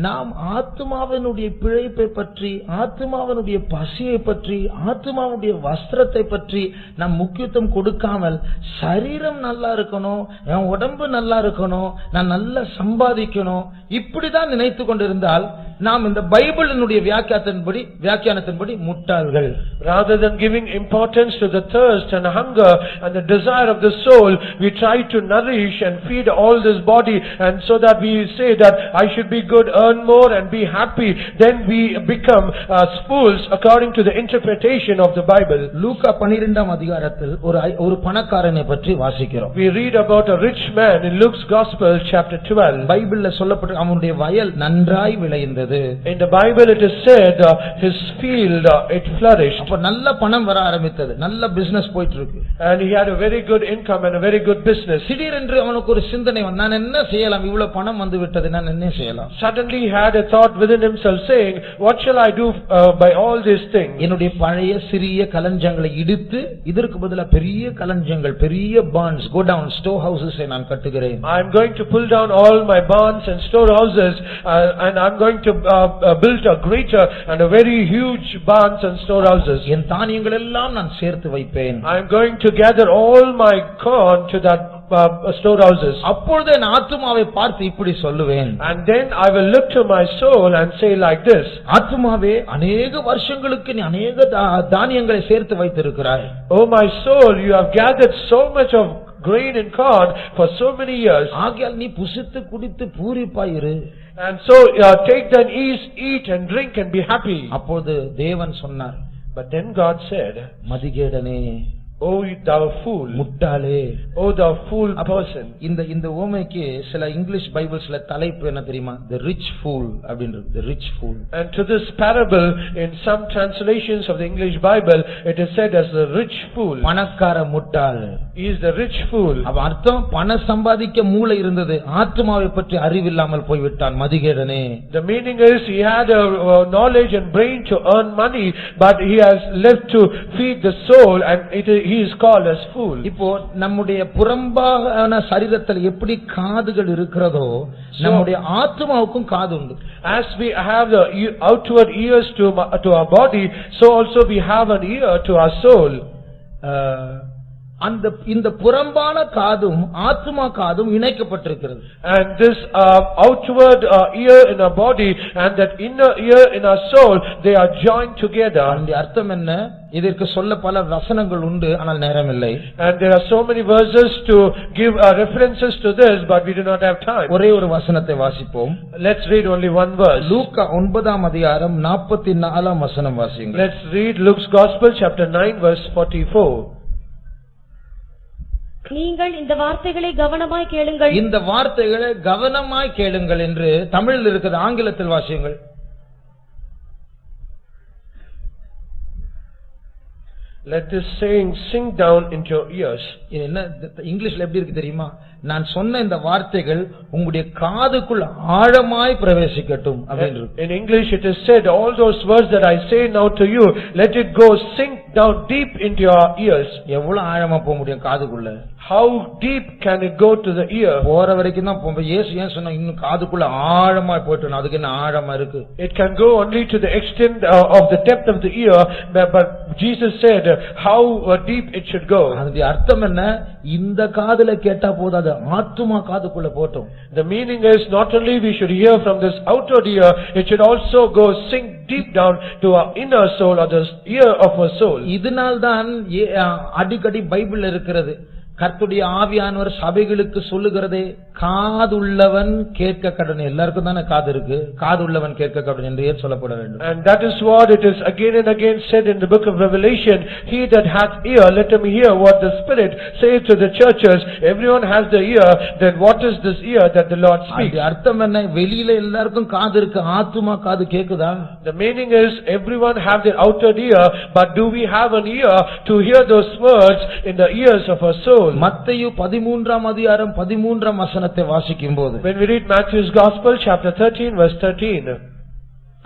Speaker 2: நாம் ஆத்மாவினுடைய பிழைப்பை பற்றி, ஆத்மாவினுடைய பசியை பற்றி, ஆத்மாவுடைய வஸ்திரத்தை பற்றி நாம் முக்கியத்துவம் கொடுக்காமல், சரீரம் நல்லா இருக்கணும், என் உடம்பு நல்லா இருக்கணும், நான் நல்லா சம்பாதிக்கணும், இப்படிதான் நினைத்து கொண்டிருந்தால் நாம் இந்த பைபிளினுடைய வியாக்கியானத்தின்படி முட்டாள்கள்.
Speaker 1: Rather than giving importance to the thirst and hunger and the desire of the soul, we try to nourish and feed all this body, and so that we say that I should be good, earn more and be happy. Then we become fools according to the interpretation of the Bible.
Speaker 2: லூக்கா 12ஆம் அதிகாரத்தில் ஒரு பணக்காரனை பற்றி வாசிக்கிறோம்.
Speaker 1: We read about a rich man in Luke's Gospel chapter 12.
Speaker 2: பைபிள்ல சொல்லப்பட்ட அவனுடைய வயல் நன்றாய் விளைந்தது.
Speaker 1: In the Bible it is said his field it flourished.
Speaker 2: அப்ப நல்ல பணம் வர ஆரம்பித்தது, நல்ல பிசினஸ் போயிட்டு இருக்கு.
Speaker 1: And he had a very good income and a very good business.
Speaker 2: திடீரென்று அவனுக்கு ஒரு சிந்தனை, நான் என்ன செய்யலாம், இவ்வளவு பணம் வந்து விட்டது, நான் என்ன செய்யலாம்?
Speaker 1: Suddenly he had a thought within himself saying, what shall I do by all these things?
Speaker 2: என்னுடைய பழைய சிறிய களஞ்சியங்களை இடித்து இதற்கு பதிலா பெரிய களஞ்சியங்கள், பெரிய barns, go down, store houses நான் கட்டுகிறேன்.
Speaker 1: I am going to pull down all my barns and storehouses, and I am going to build a greater and a very huge barns and storehouses.
Speaker 2: என் தானியங்கள் எல்லாம் நான் சேர்த்து வைப்பேன்.
Speaker 1: I am going to gather all my corn to that storehouses.
Speaker 2: அப்பொழுது என் ஆத்துமாவை பார்த்து இப்படி சொல்லுவேன்.
Speaker 1: And then I will look to my soul and say like this,
Speaker 2: ஆத்துமாவே, अनेक வருஷங்களுக்கு நீ अनेक தானியங்களை சேர்த்து வைத்திருக்கிறாய்.
Speaker 1: oh my soul, you have gathered so much of grain and corn for so many years.
Speaker 2: ஆகையால் நீ புசித்து குடித்து பூரிப்பாயிரு.
Speaker 1: And so take then eat and drink and be happy.
Speaker 2: அப்போது தேவன் சொன்னார்,
Speaker 1: But then God said,
Speaker 2: மதிகேடனே,
Speaker 1: oh thou fool,
Speaker 2: முட்டாளே,
Speaker 1: oh thou fool person.
Speaker 2: இந்த உவமைக்கு சில English பைபிள்ஸ்ல தலைப்பு என்ன தெரியுமா? The rich fool அப்படின்றது, the rich fool.
Speaker 1: And to this parable in some translations of the English Bible it is said as the rich fool.
Speaker 2: பணக்கார முட்டாள்.
Speaker 1: He is the rich fool.
Speaker 2: அப்ப அர்த்தம், பணம் சம்பாதிக்க மூளை இருந்தது, ஆத்மாவை பற்றி அறிவில்லாமல் போய்விட்டான், மதிகேடனே.
Speaker 1: The meaning is he had a knowledge and brain to earn money, but he has left to feed the soul, and he is called as fool.
Speaker 2: இப்போ நம்முடைய புறம்பான சரீரத்தில் எப்படி காதுகள் இருக்கிறதோ, நம்முடைய ஆத்மாவுக்கும் காது உண்டு.
Speaker 1: As we have the outward ears to our body, so also we have an ear to our soul.
Speaker 2: இந்த புறம்பான காதும் ஆத்மா காதும் இணைக்கப்பட்டிருக்கிறது.
Speaker 1: And this outward ear in our body and that inner ear in our soul, they are joined together.
Speaker 2: அந்த அர்த்தம் என்ன? இதற்கு சொல்ல பல வசனங்கள் உண்டு, ஆனால் நேரம் இல்லை.
Speaker 1: And there are so many verses to give references to this, but we do not have time.
Speaker 2: ஒரே ஒரு வசனத்தை வாசிப்போம்.
Speaker 1: Let's read only one verse.
Speaker 2: லூக்கா 9ஆம் அதிகாரம் 44ஆம் வசனம் வாசியுங்கள்.
Speaker 1: Let's read Luke's Gospel chapter 9 verse 44.
Speaker 3: நீங்கள் இந்த வார்த்தைகளை கவனமாய் கேளுங்கள்.
Speaker 2: இந்த வார்த்தைகளை கவனமாய் கேளுங்கள் என்று தமிழில் இருக்குது, ஆங்கிலத்தில் வாசியுங்கள்.
Speaker 1: Let this saying sink down into your ears.
Speaker 2: என்ன இங்கிலீஷ்ல எப்படி இருக்கு தெரியுமா? நான் சொன்ன இந்த வார்த்தைகள் உங்களுடைய காதுக்குள் ஆழமாய் பிரவேசிக்கட்டும் அப்படினு.
Speaker 1: In English it is said, all those words that I say now to you, let it go sink down deep into your ears.
Speaker 2: எவ்வளவு ஆழமா போக முடியும் காதுக்குள்ள?
Speaker 1: How deep can it go to the ear?
Speaker 2: போற வரைக்கும் தான் போகும். இயேசு ஏன் சொன்னா இன்னும் காதுக்குள்ள ஆழமா போய்ட்டு அதுக்கு என்ன ஆழமா இருக்கு?
Speaker 1: It can go only to the extent of the depth of the ear, but Jesus said how deep it should go.
Speaker 2: அதோட அர்த்தம் என்ன? இந்த காதுல கேட்டா போதாது, ஆத்துமா காதுக்குள்ள போட்டும்.
Speaker 1: The meaning is not only we should hear from this outer ear, it should also go sink deep down to our inner soul or the ear of our soul.
Speaker 2: இதனால்தான் அடிக்கடி பைபிள்ல இருக்கிறது, கர்த்தருடைய ஆவியானவர் சபைகளுக்கு சொல்லுகிறதே காதுள்ளவன் கேட்க கடவன். எல்லாருக்கும் தானே காது இருக்கு, காதுள்ளவன் கேட்க கடவன் என்று ஏன் சொல்லப்பட வேண்டும்?
Speaker 1: And that is what it is again and again said in the book of Revelation, he that hath ear, let him hear what the Spirit saith to the churches. Everyone has the ear, then what is this ear that the Lord speaks?
Speaker 2: அர்த்தம் என்ன? வெளியில எல்லாருக்கும் காது இருக்கு, ஆத்துமா காது கேக்குதா?
Speaker 1: The meaning is everyone have their outer ear, but do we have an ear to hear those words in the ears of our soul?
Speaker 2: மத்தேயு 13ஆம் அதிகாரம் 13ஆம் வசனத்தை வாசிக்கும்போது,
Speaker 1: when we read Matthew's Gospel chapter 13 verse 13,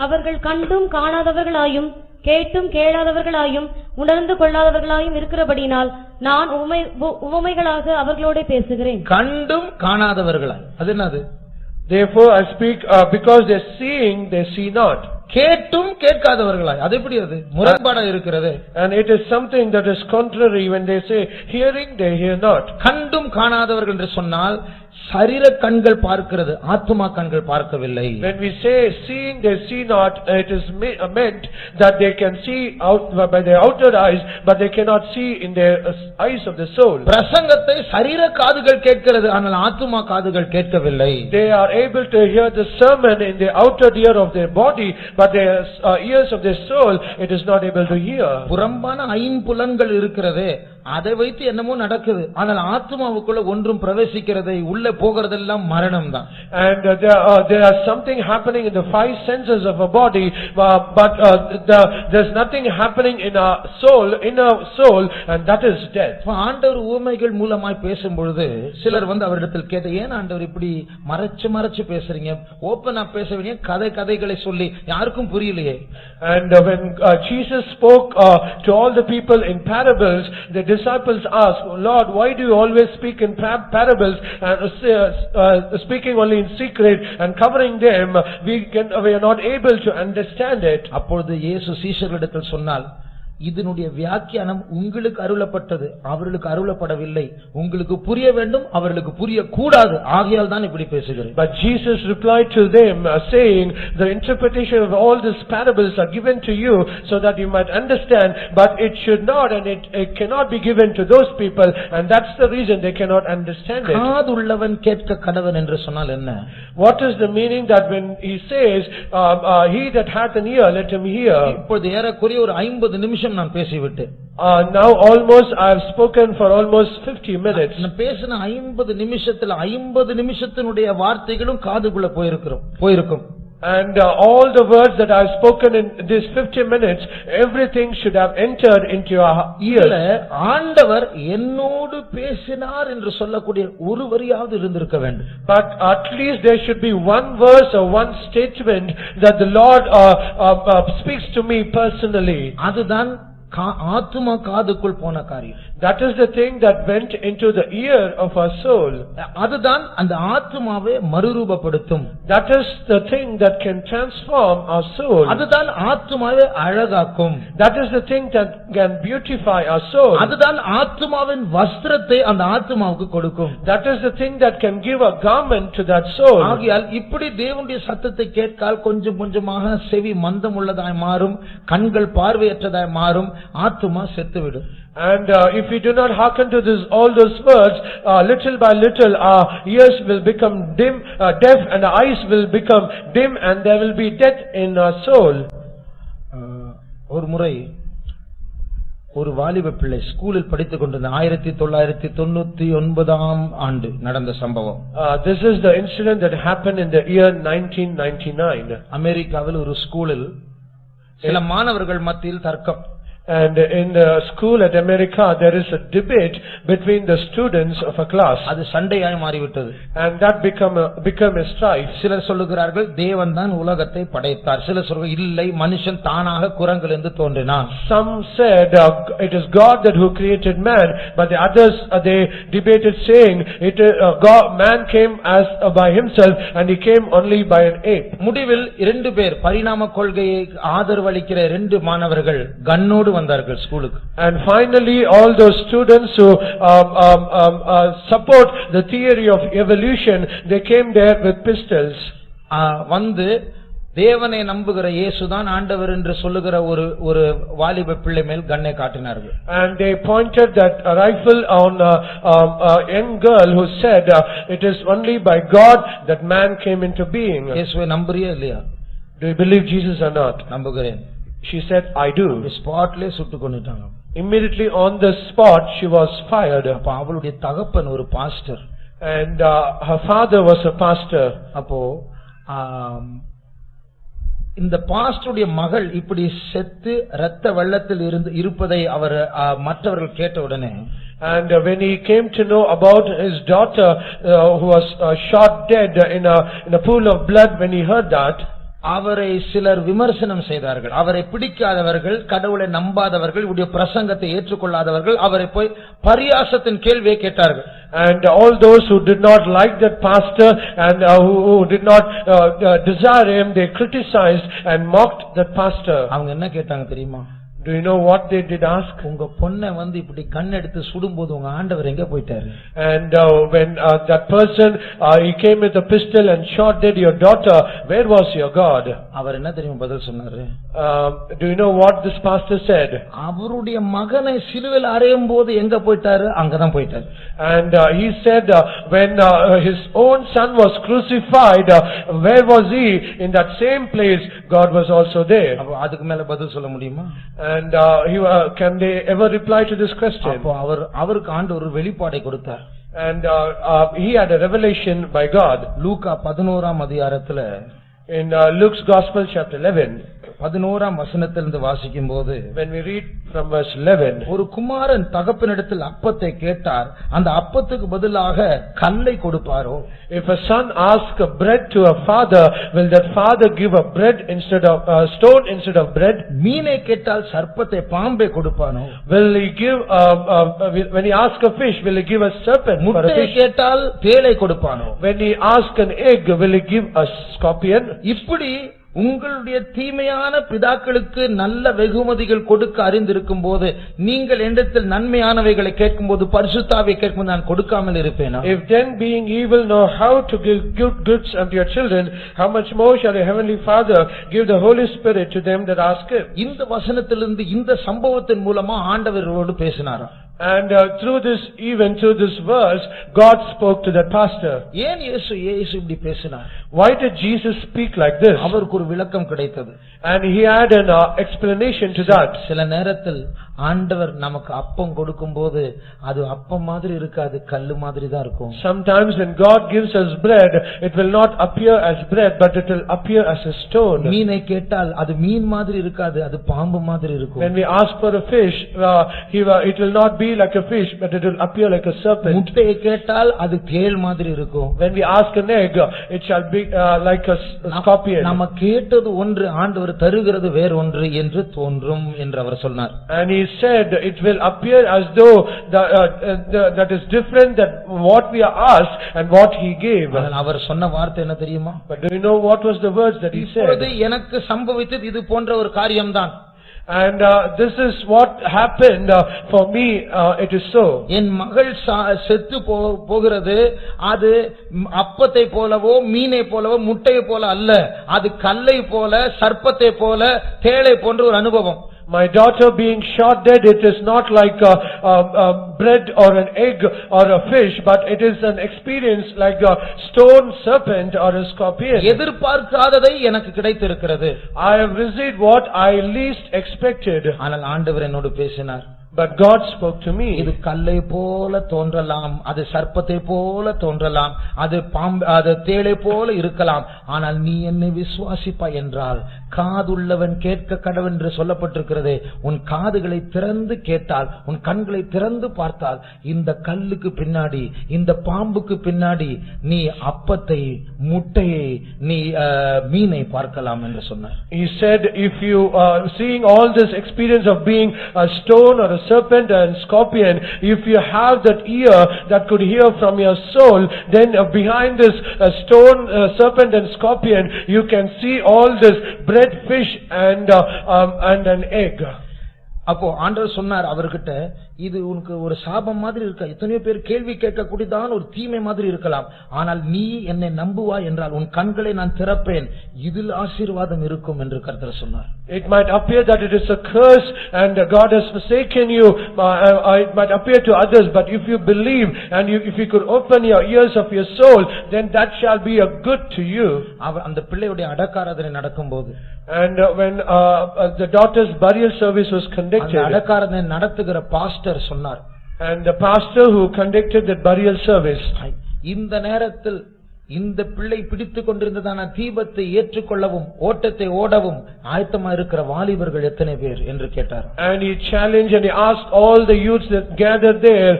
Speaker 3: அவர்கள் கண்டும் காணாதவர்களாயும் கேட்டும் கேளாதவர்களாயும் உணர்ந்து கொள்ளாதவர்களாயும் இருக்கிறபடினால் நான் உவமைகளாக அவர்களோட பேசுகிறேன்.
Speaker 2: கண்டும் காணாதவர்களாய், அது என்னது?
Speaker 1: Therefore I speak because they seeing they see not.
Speaker 2: கேட்டும் கேட்காதவர்களாய், அது எப்படி? அது முரண்பாடா இருக்கிறது.
Speaker 1: And it is something that is contrary when they say hearing they hear not.
Speaker 2: கண்டும் காணாதவர்கள் என்று சொன்னால் சரீர கண்கள் பார்க்கிறது, ஆத்துமா கண்கள் பார்க்கவில்லை.
Speaker 1: When we say seeing they see not, it is meant that they can see out by their outer eyes, but they cannot see in their eyes of the soul.
Speaker 2: பிரசங்கத்தை சரீர காதுகள் கேட்கிறது, ஆனால் ஆத்துமா காதுகள் கேட்கவில்லை.
Speaker 1: They are able to hear the sermon in the outer ear of their body, but their ears of their soul it is not able to hear.
Speaker 2: புறம்பான ஐம்புலன்கள் இருக்கிறது, அதை வைத்து என்னமோ நடக்குது, ஆனால் ஆத்துமாவுக்குள்ள ஒன்றும் பிரவேசிக்கிறதை உள்ள போகிறதெல்லாம் மரணம் தான்.
Speaker 1: And there are something happening in the five senses of a body, but there's nothing happening in our soul, and that is death.
Speaker 2: ஆண்டவர் உவமைகள் மூலமாய் பேசும்பொழுது சிலர் அவரிடத்தில் கேட்ட, ஏன் ஆண்டவர் இப்படி மறைச்சு பேசுறீங்க, ஓபனா பேசுறீங்க, கதைகளை சொல்லி யாருக்கும் புரியலையே?
Speaker 1: And when Jesus spoke to all the people in parables, the disciples asked, Lord, why do you always speak in parables and speaking only in secret and covering them? We are not able to understand it.
Speaker 2: அப்பொழுது இயேசு சீஷர்களிடத்தில் சொன்னார், இதனுடைய வியாக்கியானம் உங்களுக்கு அருளப்பட்டது, அவர்களுக்கு அருளப்படவில்லை. உங்களுக்கு புரிய வேண்டும், அவர்களுக்கு புரிய கூடாது, ஆகையால் தான் இப்படி பேசுகிறேன்.
Speaker 1: But Jesus replied to them saying, the interpretation of all these parables are given to you so that you might understand, but it should not and it cannot be given to those people, and that's the reason they cannot understand it.
Speaker 2: காதுள்ளவன் கேட்க கடவன் என்று சொன்னால் என்ன?
Speaker 1: What is the meaning that when he says he that hath an ear let him hear?
Speaker 2: இப்பொழுது ஏறக்குறைய ஒரு 50 நிமிஷம் நான் பேசிவிட்டேன்.
Speaker 1: Now almost I have spoken for almost 50 minutes.
Speaker 2: நான் பேசின 50 நிமிஷத்துல 50 நிமிஷத்தினுடைய வார்த்தைகளும் காதுக்குள்ள போயிருக்கும்.
Speaker 1: And all the words that I have spoken in these 50 minutes, everything should have entered into your ears.
Speaker 2: ஆண்டவர் என்னோடு பேசினார் என்று சொல்லக்கூடிய ஒரு வரியாவது இருந்திருக்க வேண்டும்.
Speaker 1: But at least there should be one verse or one statement that the Lord speaks to me personally.
Speaker 2: அதுதான் ஆத்துமா காதுக்குள் போன காரியம்.
Speaker 1: That is the thing that went into the ear of our soul.
Speaker 2: அதுதான் அந்த ஆத்துமாவை மறுரூபப்படுத்தும்.
Speaker 1: That is the thing that can transform our soul.
Speaker 2: அதுதான் ஆத்துமாவை அழகாக்கும்.
Speaker 1: That is the thing that can beautify our soul.
Speaker 2: அதுதான் ஆத்துமாவின் வஸ்திரத்தை அந்த ஆத்துமாவுக்கு கொடுக்கும்.
Speaker 1: That is the thing that can give a garment to that soul.
Speaker 2: ஆகையால் இப்படி தேவனுடைய சத்தத்தை கேட்கால் கொஞ்சம் கொஞ்சமாக செவி மந்தம் உள்ளதாய் மாறும், கண்கள் பார்வையற்றதாய் மாறும், ஆத்துமா செத்துவிடும்.
Speaker 1: And if we do not hearken to all those words, little by little our ears will become dim, deaf, and our eyes will become dim, and there will be death in our soul.
Speaker 2: ஒரு முறை ஒரு வாலிப பிள்ளை ஸ்கூலில் படித்துக் கொண்டிருந்த 1999ஆம் ஆண்டு நடந்த சம்பவம்.
Speaker 1: This is the incident that happened in the year 1999.
Speaker 2: அமெரிக்காவில் ஒரு ஸ்கூலில் சில மாணவர்கள் மத்தியில் தர்க்கம்.
Speaker 1: And in the school at America, there is a debate between the students of a class.
Speaker 2: அது சண்டையாய் மாறிவிட்டது.
Speaker 1: And that become a strife.
Speaker 2: சிலர் சொல்லுகிறார்கள் தேவன் தான் உலகத்தை படைத்தார். சிலர் சொல்றாங்க இல்லை மனுஷன் தானாக குரங்கிலிருந்து தோன்றினான்.
Speaker 1: Some said it is God that who created man, but the others they debated saying man came as by himself and he came only by an ape.
Speaker 2: முடிவில் இரண்டு பேர் பரிணாம கொள்கையை ஆதரவளிக்கிற இரண்டு மாணவர்கள் கண்ணோடு வந்தார்கள் ஸ்கூலுக்கு.
Speaker 1: And finally all those students who support the theory of evolution, they came there with pistols.
Speaker 2: வந்து தேவனை நம்புகிற இயேசுதான் ஆண்டவர் என்று சொல்லுகிற ஒரு வாலிப பிள்ளை மேல் கண்ணை காட்டினார்கள்.
Speaker 1: And they pointed that rifle on a young girl who said it is only by God that man came into being.
Speaker 2: இயேசுவை நம்புறியா இல்லையா?
Speaker 1: Do you believe Jesus or not?
Speaker 2: நம்புகிறேன்.
Speaker 1: She said I do.
Speaker 2: ஸ்பாட்லயே சுட்டு கொன்னுட்டாங்க.
Speaker 1: Immediately on the spot she was fired.
Speaker 2: அப்ப அவளுடைய தகப்பன் ஒரு pastor.
Speaker 1: And her father was a pastor.
Speaker 2: அப்போ இந்த பாஸ்டருடைய மகள் இப்படி செத்து இரத்த வெள்ளத்தில் இருப்பதை அவர் மற்றவர்கள் கேட்ட உடனே,
Speaker 1: and when he came to know about his daughter who was shot dead in a pool of blood, when he heard that,
Speaker 2: அவரை சிலர் விமர்சனம் செய்தார்கள். அவரை பிடிக்காதவர்கள், கடவுளை நம்பாதவர்கள், உடைய பிரசங்கத்தை ஏற்றுக்கொள்ளாதவர்கள் அவரை போய் பரியாசத்தின் கேள்வியை கேட்டார்கள்.
Speaker 1: And all those who did not like that pastor and who did not desire him, they criticized and mocked that pastor.
Speaker 2: அவங்க என்ன கேட்டாங்க தெரியுமா?
Speaker 1: Do you know what they did ask?
Speaker 2: உங்க பொண்ணை வந்து இப்படி கண் எடுத்து சுடும்போது உங்க ஆண்டவர் எங்க போயிட்டாரு?
Speaker 1: And when that person he came with a pistol and shot dead your daughter, where was your God?
Speaker 2: அவர் என்ன தெரியுமா பதில் சொன்னாரு?
Speaker 1: Do you know what this pastor said?
Speaker 2: அவருடைய மகனை சிலுவையில் அறையும்போது எங்க போயிட்டாரு? அங்கதான் போயிட்டாரு.
Speaker 1: And he said when his own son was crucified, where was he? In that same place God was also there.
Speaker 2: அப்ப அதுக்கு மேல பதில் சொல்ல முடியுமா?
Speaker 1: And can they ever reply to this question?
Speaker 2: அப்ப அவருக்கு ஆண்டவர் ஒரு வெளிப்பாடை கொடுத்தார்.
Speaker 1: And he had a revelation by God.
Speaker 2: லூக்கா 11ஆம் அதிகாரத்துல,
Speaker 1: in Luke's Gospel chapter 11,
Speaker 2: 11ஆம் வசனத்திலிருந்து வாசிக்கும்போது,
Speaker 1: when we read from verse 11,
Speaker 2: ஒரு குமாரன் தகப்பனிடத்தில் அப்பத்தை கேட்டார், அந்த அப்பத்துக்கு பதிலாக கல்லை கொடுப்பாரோ?
Speaker 1: If a son asks a bread to a father, will that father give a bread instead of stone instead of bread?
Speaker 2: மீனை கேட்டால் சர்ப்பத்தை பாம்பை கொடுப்பானோ?
Speaker 1: Will he give when he asks a fish, will he give a serpent for a
Speaker 2: முட்டை
Speaker 1: fish?
Speaker 2: கேட்டால் தேளை கொடுப்பானோ?
Speaker 1: When he asks an egg, will he give a scorpion?
Speaker 2: இப்படி உங்களுடைய தீமையான பிதாக்களுக்கு நல்ல வெகுமதிகள் கொடுக்க அறிந்திருக்கும் போது, நீங்கள் என்னிடத்தில் நன்மையானவைகளை கேட்கும்போது, பரிசுத்த ஆவியை கேட்கும்போது நான் கொடுக்காமல் இருப்பேனா?
Speaker 1: If then being evil know how to give good goods unto your children, how much more shall your heavenly Father give the Holy Spirit to them that ask him?
Speaker 2: இந்த வசனத்திலிருந்து இந்த சம்பவத்தின் மூலமா ஆண்டவரோடு பேசினாரா?
Speaker 1: And through this verse, God spoke to that pastor.
Speaker 2: ஏன் இயேசு இப்படி பேசினார்?
Speaker 1: Why did Jesus speak like this?
Speaker 2: அவருக்கு ஒரு விளக்கம் கிடைத்தது.
Speaker 1: And he had an explanation to that.
Speaker 2: சில நேரத்தில் ஆண்டவர் நமக்கு அப்பம் கொடுக்கும்போது அது அப்பம் மாதிரி இருக்காது, கல்லு மாதிரி தான் இருக்கும்.
Speaker 1: Sometimes when God gives us bread, it will not appear as bread, but it will appear as a stone.
Speaker 2: மீனை கேட்டால் அது மீன் மாதிரி இருக்காது, அது பாம்பு மாதிரி இருக்கும்.
Speaker 1: When we ask for a fish, it will not be like a fish, but it will appear like a serpent.
Speaker 2: முட்டையை கேட்டால் அது தேள் மாதிரி இருக்கும்.
Speaker 1: When we ask an egg, it shall be like a scorpion.
Speaker 2: நம்ம கேட்டது ஒன்று, ஆண்டவர் தருகிறது வேறு ஒன்று என்று தோன்றும் என்று அவர் சொன்னார்.
Speaker 1: And he said it will appear as though that is different than what we are asked and what he gave.
Speaker 2: அவர் சொன்ன வார்த்தை என்ன தெரியுமா?
Speaker 1: But do you know what was the words that he said?
Speaker 2: இப்பொழுது எனக்கு சம்பவித்தது இது போன்ற ஒரு காரியம்தான்.
Speaker 1: And this is what happened for me. It is so.
Speaker 2: என் மகள் செத்து போகிறது, அது அப்பத்தை போலவோ மீனை போலவோ முட்டையை போல அல்ல, அது கல்லை போல சர்ப்பத்தை போல தேளை போன்ற ஒரு அனுபவம்.
Speaker 1: My daughter being shot dead, it is not like a bread or an egg or a fish, but it is an experience like a stone, serpent or a scorpion.
Speaker 2: எதிர்பார்க்காததை எனக்கு கிடைத்திருக்கிறது.
Speaker 1: I have received what I least expected.
Speaker 2: ஆனால் ஆண்டவர் என்னோடு பேசினார்.
Speaker 1: But God spoke to me.
Speaker 2: இது கல்லை போல தோன்றலாம், அது சர்ப்பத்தை போல தோன்றலாம், அது பாம்பு, அது தேளை போல இருக்கலாம், ஆனால் நீ என்னை விசுவாசிப்பாய் என்றால் காதுள்ளவன் கேட்க கடவன் என்று சொல்லப்பட்டிருக்கிறது. உன் காதுகளை திறந்து கேட்டால், உன் கண்களை திறந்து பார்த்தால், இந்த கல்லுக்கு பின்னாடி, இந்த பாம்புக்கு பின்னாடி நீ அப்பத்தை, முட்டையை, நீ மீனை பார்க்கலாம் என்று சொன்னார்.
Speaker 1: He said, if you seeing all this experience of being a stone or a serpent and scorpion, if you have that ear that could hear from your soul, then behind this stone, serpent and scorpion, you can see all this bread, fish and an egg.
Speaker 2: அப்போ ஆண்டவர் சொன்னார் அவர்கிட்ட, இது உனக்கு ஒரு சாபம் மாதிரி இருக்க, எத்தனையோ பேர் கேள்வி கேட்க கூடியதான் ஒரு தீமை மாதிரி இருக்கலாம், ஆனால் நீ என்னை நம்புவாய் என்றால் உன் கண்களை நான் திறப்பேன், இதில் ஆசீர்வாதம் இருக்கும் என்று கர்த்தர் சொன்னார்.
Speaker 1: It might appear that it is a curse and God has forsaken you, it might appear to others, but if you believe and if you could open your ears of your soul, then that shall be a good to you.
Speaker 2: அந்த பிள்ளையுடைய அடக்காராதனை நடக்கும்போது,
Speaker 1: and when the daughter's burial service was conducted,
Speaker 2: அந்த அடக்காராதனை நடத்துகிற pastor சொன்னார்,
Speaker 1: and the pastor who conducted that burial service,
Speaker 2: இந்த நேரத்தில் இந்த பிள்ளை பிடித்துக் கொண்டிருந்ததான தீபத்தை ஏற்றுக்கொள்ளவும் ஓட்டத்தை ஓடவும் ஆயத்தமா இருக்கிற வாலிபர்கள் எத்தனை பேர் என்று கேட்டார்.
Speaker 1: And he challenged and he asked all the youths that gathered there,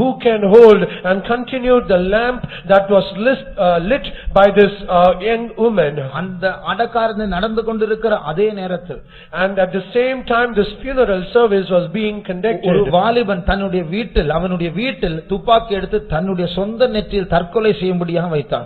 Speaker 1: who can hold and continue the lamp that was lit by this young woman.
Speaker 2: அந்த அடக்காரனை நடந்து கொண்டிருக்கிற அதே நேரத்தில்,
Speaker 1: and at the same time this funeral service was being conducted,
Speaker 2: ஒரு வாலிபன் தன்னுடைய வீட்டில், அவனுடைய வீட்டில் துப்பாக்கி எடுத்து தன்னுடைய சொந்த நெற்றியில் தற்கொலை செய்யும்படியாக வைத்தான்.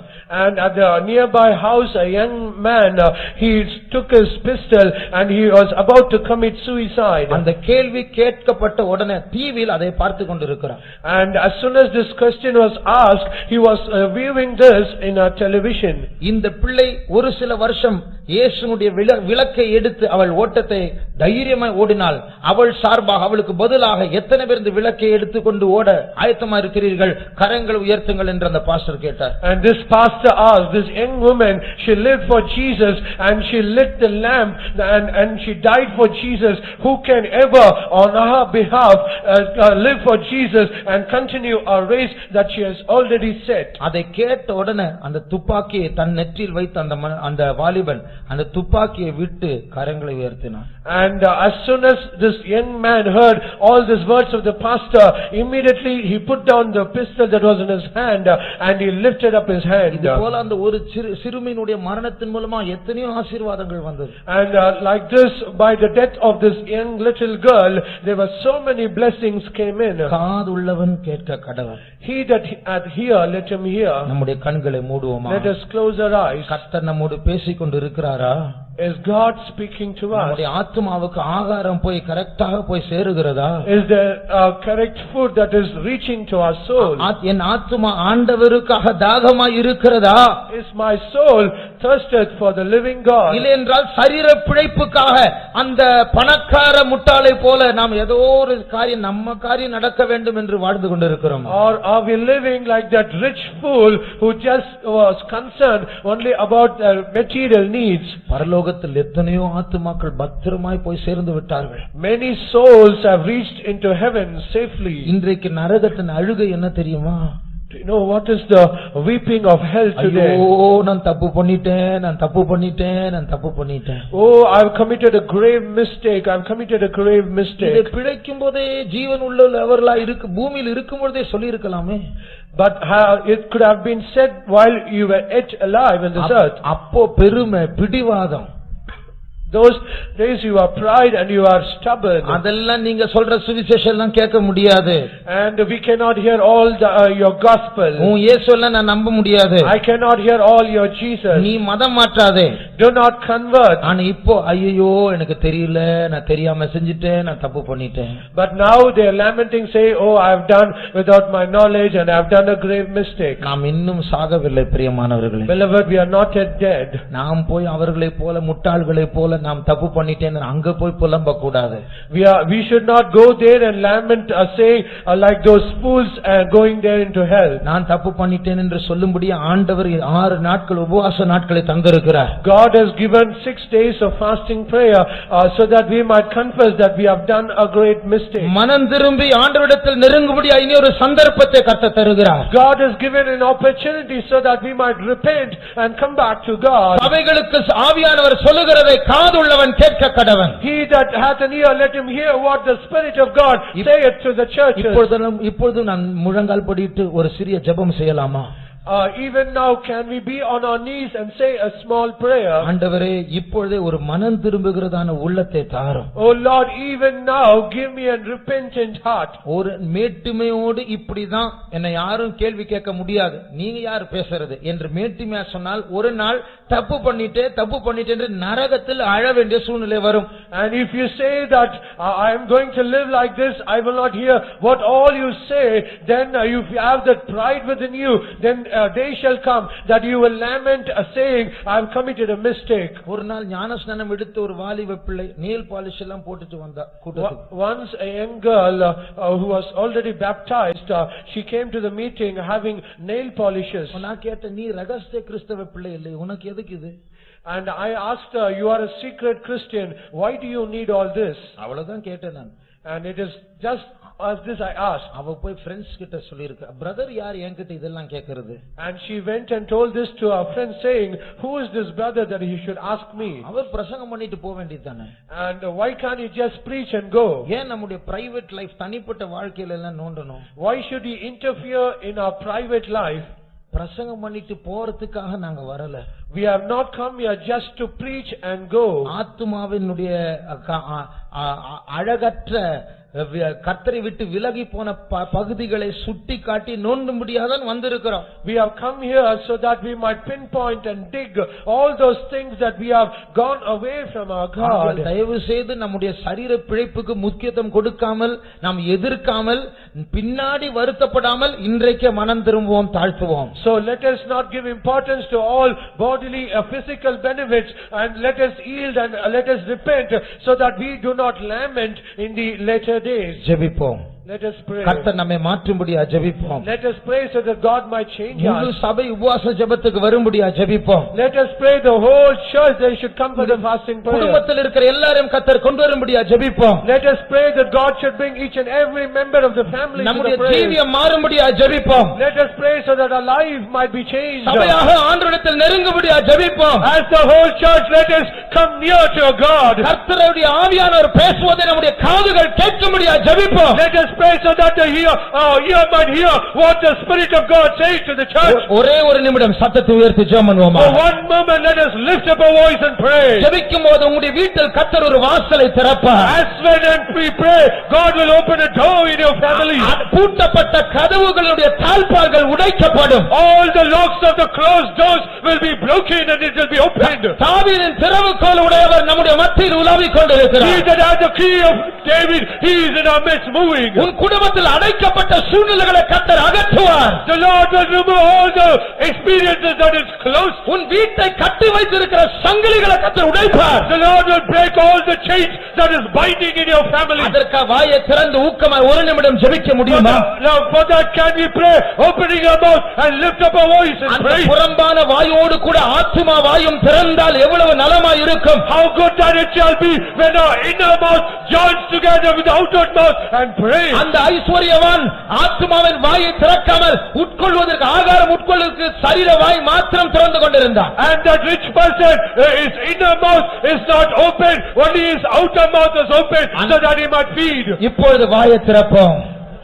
Speaker 1: And at the nearby house a young man, he took his pistol and he was about to commit suicide.
Speaker 2: அந்த கேள்வி கேட்கப்பட்ட உடனே டிவியில் அதை பார்த்து கொண்டிருக்கிறார்.
Speaker 1: And as soon as this question was asked, he was viewing this in a television.
Speaker 2: இந்த பிள்ளை ஒரு சில வருஷம் இயேசுனுடைய விளக்கை எடுத்து அவள் ஓட்டத்தை தைரியமாய் ஓடினாள். அவள் சார்பாக, அவளுக்கு பதிலாக எத்தனை பேர் இந்த விளக்கை எடுத்துக்கொண்டு ஓட ஆயத்தமா இருக்கிறீர்கள், கரங்களை உயர்த்துங்கள் என்று அந்த பாஸ்டர் கேட்டார்.
Speaker 1: And this pastor asked, this young woman, she lived for Jesus and she lit the lamp and she died for Jesus. Who can ever on her behalf live for Jesus and continue a race that she has already set?
Speaker 2: அதை கேட்ட உடனே அந்த துப்பாக்கியை தன் நெற்றியில் வைத்த அந்த வாலிபன் அந்த துப்பாக்கியை விட்டு கரங்களை உயர்த்தினான்.
Speaker 1: And as soon as this young man heard all these words of the pastor, immediately he put down the pistol that was in his hand and he lifted up his hand.
Speaker 2: இது போல அந்த ஒரு சிறுமியினுடைய மரணத்தின் மூலமா எத்தனையோ ஆசீர்வாதங்கள் வந்தது.
Speaker 1: And like this, by the death of this young little girl, there were so many blessings came in.
Speaker 2: காதுள்ளவன் கேட்க கடவன்.
Speaker 1: He that hath ear, let him hear.
Speaker 2: நம்முடைய கண்களை மூடுவோமா?
Speaker 1: Let us close our eyes.
Speaker 2: கர்த்தர் நம்மோடு பேசிக்கொண்டு இருக்கிறாரா?
Speaker 1: Is God speaking to us?
Speaker 2: நம்முடைய ஆத்துமாவுக்கு ஆகாரம் போய் கரெக்ட்டாக போய் சேருகிறதா?
Speaker 1: Is there correct food that is reaching to our soul?
Speaker 2: என் ஆத்துமா ஆண்டவருக்காக தாகமாய் இருக்கிறதா?
Speaker 1: Is my soul thirsted for the living God?
Speaker 2: இல்லை என்றால் சரீர பிழைப்புக்காக அந்த பணக்கார முட்டாளை போல நாம் ஏதோ ஒரு காரியம், நம்ம காரியம் நடக்க வேண்டும் என்று வாழ்ந்து கொண்டிருக்கிறோம்.
Speaker 1: Or are we living like that rich fool who just was concerned only about their material needs?
Speaker 2: பரலோகத்தில் எத்தனையோ ஆத்துமாக்கள் பத்திரமாய் போய் சேர்ந்து விட்டார்கள்.
Speaker 1: Many souls have reached into heaven safely.
Speaker 2: இன்றைக்கு நரகத்தின் அழுகை என்ன தெரியுமா?
Speaker 1: Do you know what is the weeping of hell today?
Speaker 2: ஐயோ நான் தப்பு பண்ணிட்டேன், நான் தப்பு பண்ணிட்டேன், நான் தப்பு பண்ணிட்டேன்.
Speaker 1: Oh, I have committed a grave mistake. I have committed a grave mistake.
Speaker 2: இதை பிழைக்கும் போதே ஜீவன் உள்ளவர்களா இருக்கு, பூமியில் இருக்கும் பொழுதே சொல்லி இருக்கலாமே.
Speaker 1: But it could have been said while you were yet alive in this earth.
Speaker 2: அப்போ பெருமை, பிடிவாதம்.
Speaker 1: Those days you are pride and you are stubborn.
Speaker 2: அதெல்லாம் நீங்க சொல்ற சுவிசேஷம் எல்லாம் கேட்க முடியாது.
Speaker 1: And we cannot hear all your gospel.
Speaker 2: உன் இயேசுவை நான் நம்ப முடியாது.
Speaker 1: I cannot hear all your Jesus.
Speaker 2: நீ மதம் மாற்றாதே.
Speaker 1: Do not convert.
Speaker 2: ஆனா இப்போ ஐயோ எனக்கு தெரியல, நான் தெரியாம செஞ்சிட்டேன், நான் தப்பு பண்ணிட்டேன்.
Speaker 1: But now they are lamenting, say, oh, I have done without my knowledge and I have done a grave mistake.
Speaker 2: நாம் இன்னும் சாகவில்லை பிரியமானவர்களே.
Speaker 1: Beloved, we are not yet dead.
Speaker 2: நாம் போய் அவர்களை போல முட்டாள்களை போல நாம் தப்பு பண்ணிட்டேன் அங்க போய் புலம்ப கூடாது.
Speaker 1: We should not go there and lament, say like those fools going there into hell.
Speaker 2: நான் தப்பு பண்ணிட்டேன் என்று சொல்லும்படி ஆண்டவர் 6 நாட்கள் உபவாச நாட்களை தந்திருக்கிறார்.
Speaker 1: God God has given 6 days of fasting prayer so that we might confess that we have done a great mistake.
Speaker 2: மனம் திரும்பி ஆண்டவரிடத்தில் நெருங்கும்படியா இனி ஒரு சந்தர்ப்பத்தை கர்த்தர் தருகிறார்.
Speaker 1: God has given an opportunity so that we might repent and come back to God.
Speaker 2: சபைகளுக்கு ஆவியானவர் சொல்லுகிறதை காதுள்ளவன் கேட்க கடவன்.
Speaker 1: He that hath an ear, let him hear what the Spirit of God saith to the churches.
Speaker 2: இப்பொழுது நான் முழங்கால் படியிட்டு ஒரு சிறிய ஜெபம் செய்யலாமா?
Speaker 1: Even now can we be on our knees and say a small prayer?
Speaker 2: ஆண்டவரே இப்பொழுதே ஒரு மனம் திரும்புகிறதான உள்ளத்தை தாரும்.
Speaker 1: Oh Lord, even now give me a repentant heart.
Speaker 2: ஒரு மேட்டுமையோடு இப்படிதான் என்னை யாரும் கேள்வி கேட்க முடியாது, நீங்க யார் பேசுறது என்று மேட்டுமையா சொன்னால் ஒரு நாள் தப்பு பண்ணிட்டே என்று நரகத்தில் அழ வேண்டிய சூழ்நிலை வரும்.
Speaker 1: And if you say that I am going to live like this, I will not hear what all you say, then if you have that pride within you, then day shall come that you will lament saying I have committed a mistake.
Speaker 2: ஒரு நாள் ஞானஸ்நானம் எடுத்து ஒரு வாலிப பிள்ளை nail polish எல்லாம் போட்டுட்டு வந்தா கூட்டத்துக்கு.
Speaker 1: Once a young girl who was already baptized, she came to the meeting having nail polishes.
Speaker 2: நான் கேட்டேன், நீ ரகசிய கிறிஸ்தவ பிள்ளை இல்லை, உனக்கு எதுக்கு இது?
Speaker 1: And I asked her, you are a secret Christian, why do you need all this?
Speaker 2: அவ்வளவுதான் கேட்டேன் நான்.
Speaker 1: And it is just as this I asked.
Speaker 2: அவ போய் ஃப்ரெண்ட்ஸ் கிட்ட சொல்லிருக்கா, பிரதர் யார் என்கிட்ட இதெல்லாம் கேக்குறது?
Speaker 1: And she went and told this to her friend saying, who is this brother that he should ask me?
Speaker 2: அவர் பிரசங்கம் பண்ணிட்டு போக வேண்டியதுதானே.
Speaker 1: And why can't he just preach and go?
Speaker 2: ஏன் நம்முடைய பிரைவேட் லைஃப் தனிப்பட்ட வாழ்க்கையில எல்லாம் நோண்டணும்?
Speaker 1: Why should he interfere in our private life?
Speaker 2: பிரசங்கம் பண்ணிட்டு போறதுக்காக நாங்க வரல.
Speaker 1: We have not come here just to preach and go.
Speaker 2: ஆத்துமாவினுடைய அழகற்ற கர்த்தரை விட்டு விலகி போன பகுதிகளை சுட்டி காட்டி நோண்ட முடியாதான் வந்திருக்கிறோம்.
Speaker 1: We have come here so that we might pinpoint and dig all those things that we have gone away from our God.
Speaker 2: தயவு செய்து நம்முடைய சரீர பிழைப்புக்கு முக்கியத்துவம் கொடுக்காமல், நாம் எதிர்க்காமல், பின்னாடி வருத்தப்படாமல் இன்றைக்கே மனம் திரும்புவோம், தாழ்த்துவோம்.
Speaker 1: So let us not give importance to all bodily physical benefits, and let us yield and let us repent so that we do not lament in the later days.
Speaker 2: ஜெபிப்போம்.
Speaker 1: Let us pray.
Speaker 2: கர்த்தர் நம்மை மாற்றும்படியா ஜெபிப்போம்.
Speaker 1: Let us pray so that God might change us.
Speaker 2: முழு சபை உபவாச ஜெபத்துக்கு வரும்படியா ஜெபிப்போம்.
Speaker 1: Let us pray the whole church they should come for the fasting prayer.
Speaker 2: குடும்பத்தில் இருக்கிற எல்லாரையும் கர்த்தர் கொண்டு வரும்படியா ஜெபிப்போம்.
Speaker 1: Let us pray that God should bring each and every member of the family to
Speaker 2: நம்முடைய
Speaker 1: the prayer.
Speaker 2: ஜீவியம் மாறும்படியா ஜெபிப்போம்.
Speaker 1: Let us pray so that our life might be changed.
Speaker 2: சபையாக ஆண்டவரிடத்தில் நெருங்கும்படியா ஜெபிப்போம்.
Speaker 1: As the whole church, let us come near to God.
Speaker 2: கர்த்தருடைய ஆவியானவர் பேசுவதை நம்முடைய காதுகள் கேட்கும்படியா ஜெபிப்போம்.
Speaker 1: Let us pray so that the ear might hear what the Spirit of God says to the church.
Speaker 2: ஒரே ஒரு நிமிடம் சத்தத்தை உயர்த்தி ஜெபம் பண்ணுவோமா?
Speaker 1: For one moment let us lift up our voice and pray.
Speaker 2: ஜெபிக்கும்போது உங்களுடைய வீட்டில் கர்த்தர் ஒரு வாசலை திறப்பார்.
Speaker 1: As when we pray, God will open a door in your family.
Speaker 2: பூட்டப்பட்ட கதவுகளுடைய தாழ்பாள்கள் உடைக்கப்படும்.
Speaker 1: All the locks of the closed doors will be broken and it will be opened.
Speaker 2: தாவீதின் திறவுகோல் உடையவர் நம்முடைய மத்தியில் உலாவிக் கொண்டிருக்கிறார்.
Speaker 1: He that has the key of David, he is in our midst moving.
Speaker 2: உன் குடும்பத்தில் அடைக்கப்பட்ட சூழ்நிலைகளை கர்த்தர் அகற்றுவார்.
Speaker 1: The Lord will remove all the experiences that is closed.
Speaker 2: உன் வீட்டை கட்டி வைத்திருக்கிற சங்கிலிகளை கர்த்தர் உடைப்பார்.
Speaker 1: The Lord will break all the chains that is binding in your family.
Speaker 2: அதற்கு வாயை திறந்து ஊக்கமாய் ஒரு நிமிடம் ஜெபிக்க முடியுமா?
Speaker 1: Now for that can we pray, opening our mouth and lift up our voice and
Speaker 2: அந்த
Speaker 1: pray.
Speaker 2: புறம்பான வாயோடு கூட ஆத்துமா வாயும் திறந்தால் எவ்வளவு நலமாய் இருக்கும்.
Speaker 1: How good that it shall be when our inner mouth joins together with the outer mouth and pray.
Speaker 2: அந்த ஐஸ்வரியவான் ஆத்துமாவின் வாயை திறக்காமல் உட்கொள்வதற்கு ஆகாரம் உட்கொள்வதற்கு சரீர வாய் மாத்திரம் திறந்து கொண்டிருந்தான்.
Speaker 1: And that rich person, his inner mouth is not open, only his outer mouth is open so that he might feed.
Speaker 2: இப்பொழுது வாயை திறப்போம்.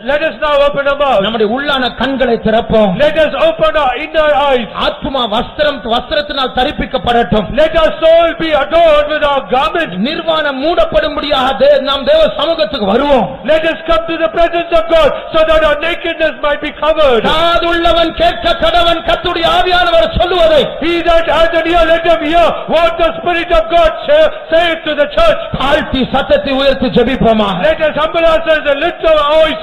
Speaker 1: Let us now open our mouth.
Speaker 2: நம்முடைய உள்ளான கண்களை திறப்போம்.
Speaker 1: Let us open our inner eyes.
Speaker 2: ஆத்துமா வஸ்திரத்தினால் தரிப்பிக்கப்படட்டும்.
Speaker 1: Let our soul be adorned with our garment.
Speaker 2: நிர்வாணம் மூடப்படும்படியாக நாம் தேவ சமூகத்துக்கு வருவோம்.
Speaker 1: Let us come to the presence of God so that our nakedness might be covered.
Speaker 2: காதுள்ளவன் கேட்க கடவன் கர்த்தருடைய ஆவியானவர் சொல்லுவதை.
Speaker 1: He that has an ear, let him hear what the Spirit of God saith to the church.
Speaker 2: தாழ்த்தி சத்தத்தை உயர்த்தி ஜெபிப்போமா?
Speaker 1: Let us humble ourselves and lift our voice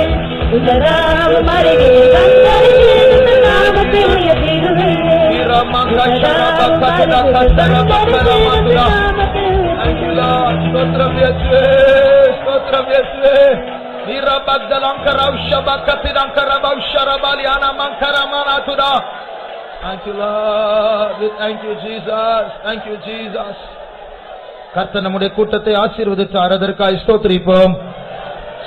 Speaker 4: உலராம் அருகே கத்தரியே நாமத்தை உயர்த்திடுவே
Speaker 2: ஸ்தோத்திரம் இயேசுவே ஸ்தோத்திரம் இயேசுவே Thank you Lord, thank you Jesus, thank you Jesus. கர்த்தர் நம்முடைய கூட்டத்தை ஆசீர்வதித்தார், அதற்காக ஸ்தோத்திரிப்போம்.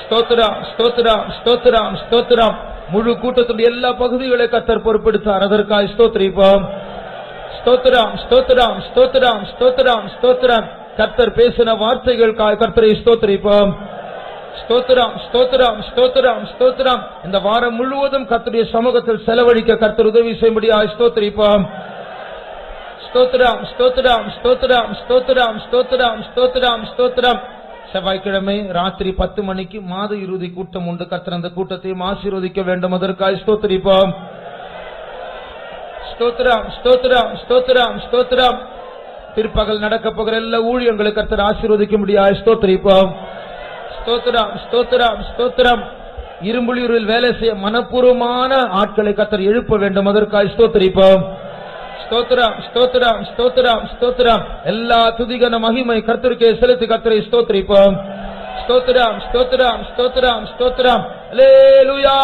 Speaker 2: ஸ்தோத்திரம் ஸ்தோத்திரம் ஸ்தோத்திரம் ஸ்தோத்திரம். முழு கூட்டத்துடைய எல்லா பகுதிகளை கர்த்தர் பொறுப்பெடுத்தார், அதற்காக ஸ்தோத்திரிப்போம். ஸ்தோத்திரம் ஸ்தோத்திரம் ஸ்தோத்திரம் ஸ்தோத்திரம் ஸ்தோத்திரம். கர்த்தர் பேசின வார்த்தைகளுக்காக கர்த்தரை ஸ்தோத்திரிப்போம். ஸ்தோத்திரம் ஸ்தோத்திரம் ஸ்தோத்திரம் ஸ்தோத்திரம். இந்த வாரம் முழுவதும் கர்த்தருடைய சமூகத்தில் செலவழிக்க கர்த்தர் உதவி செய்யும்படியாக ஸ்தோத்திரிப்போம். ஸ்தோத்திரம் ஸ்தோத்திரம் ஸ்தோத்திரம் ஸ்தோத்திரம் ஸ்தோத்திரம் ஸ்தோத்திரம் ஸ்தோத்திரம். செவ்வாய்க்கிழமை ராத்திரி 10 மணிக்கு மாத இறுதி கூட்டம் உண்டு. கர்த்தர் அந்த கூட்டத்தையும் ஆசீர்வதிக்க வேண்டும், அதற்காக ஸ்தோத்திரிப்போம். ஸ்தோத்திரம் ஸ்தோத்திரம் ஸ்தோத்திரம் ஸ்தோத்திரம். பிற்பகல் நடக்க போகிற எல்லா ஊழியங்களை கர்த்தர் ஆசீர்வதிக்க முடியாது, ஸ்தோத்திரிப்போம். ஸ்தோத்திரம் ஸ்தோத்திரம் ஸ்தோத்திரம். இரும்புலியூரில் வேலை செய்ய மனப்பூர்வமான ஆட்களை கர்த்தர் எழுப்ப வேண்டும், அதற்காக ஸ்தோத்திரிப்போம். ஸ்தோத்திரம் ஸ்தோத்திரம் ஸ்தோத்திரம் ஸ்தோத்திரம். எல்லா துதிகன மகிமை கர்த்தருக்கே செலுத்தி கர்த்தரை ஸ்தோத்திரிப்போம். ஸ்தோத்திரம் ஸ்தோத்திரம் ஸ்தோத்திரம் ஸ்தோத்திரம். அல்லேலூயா.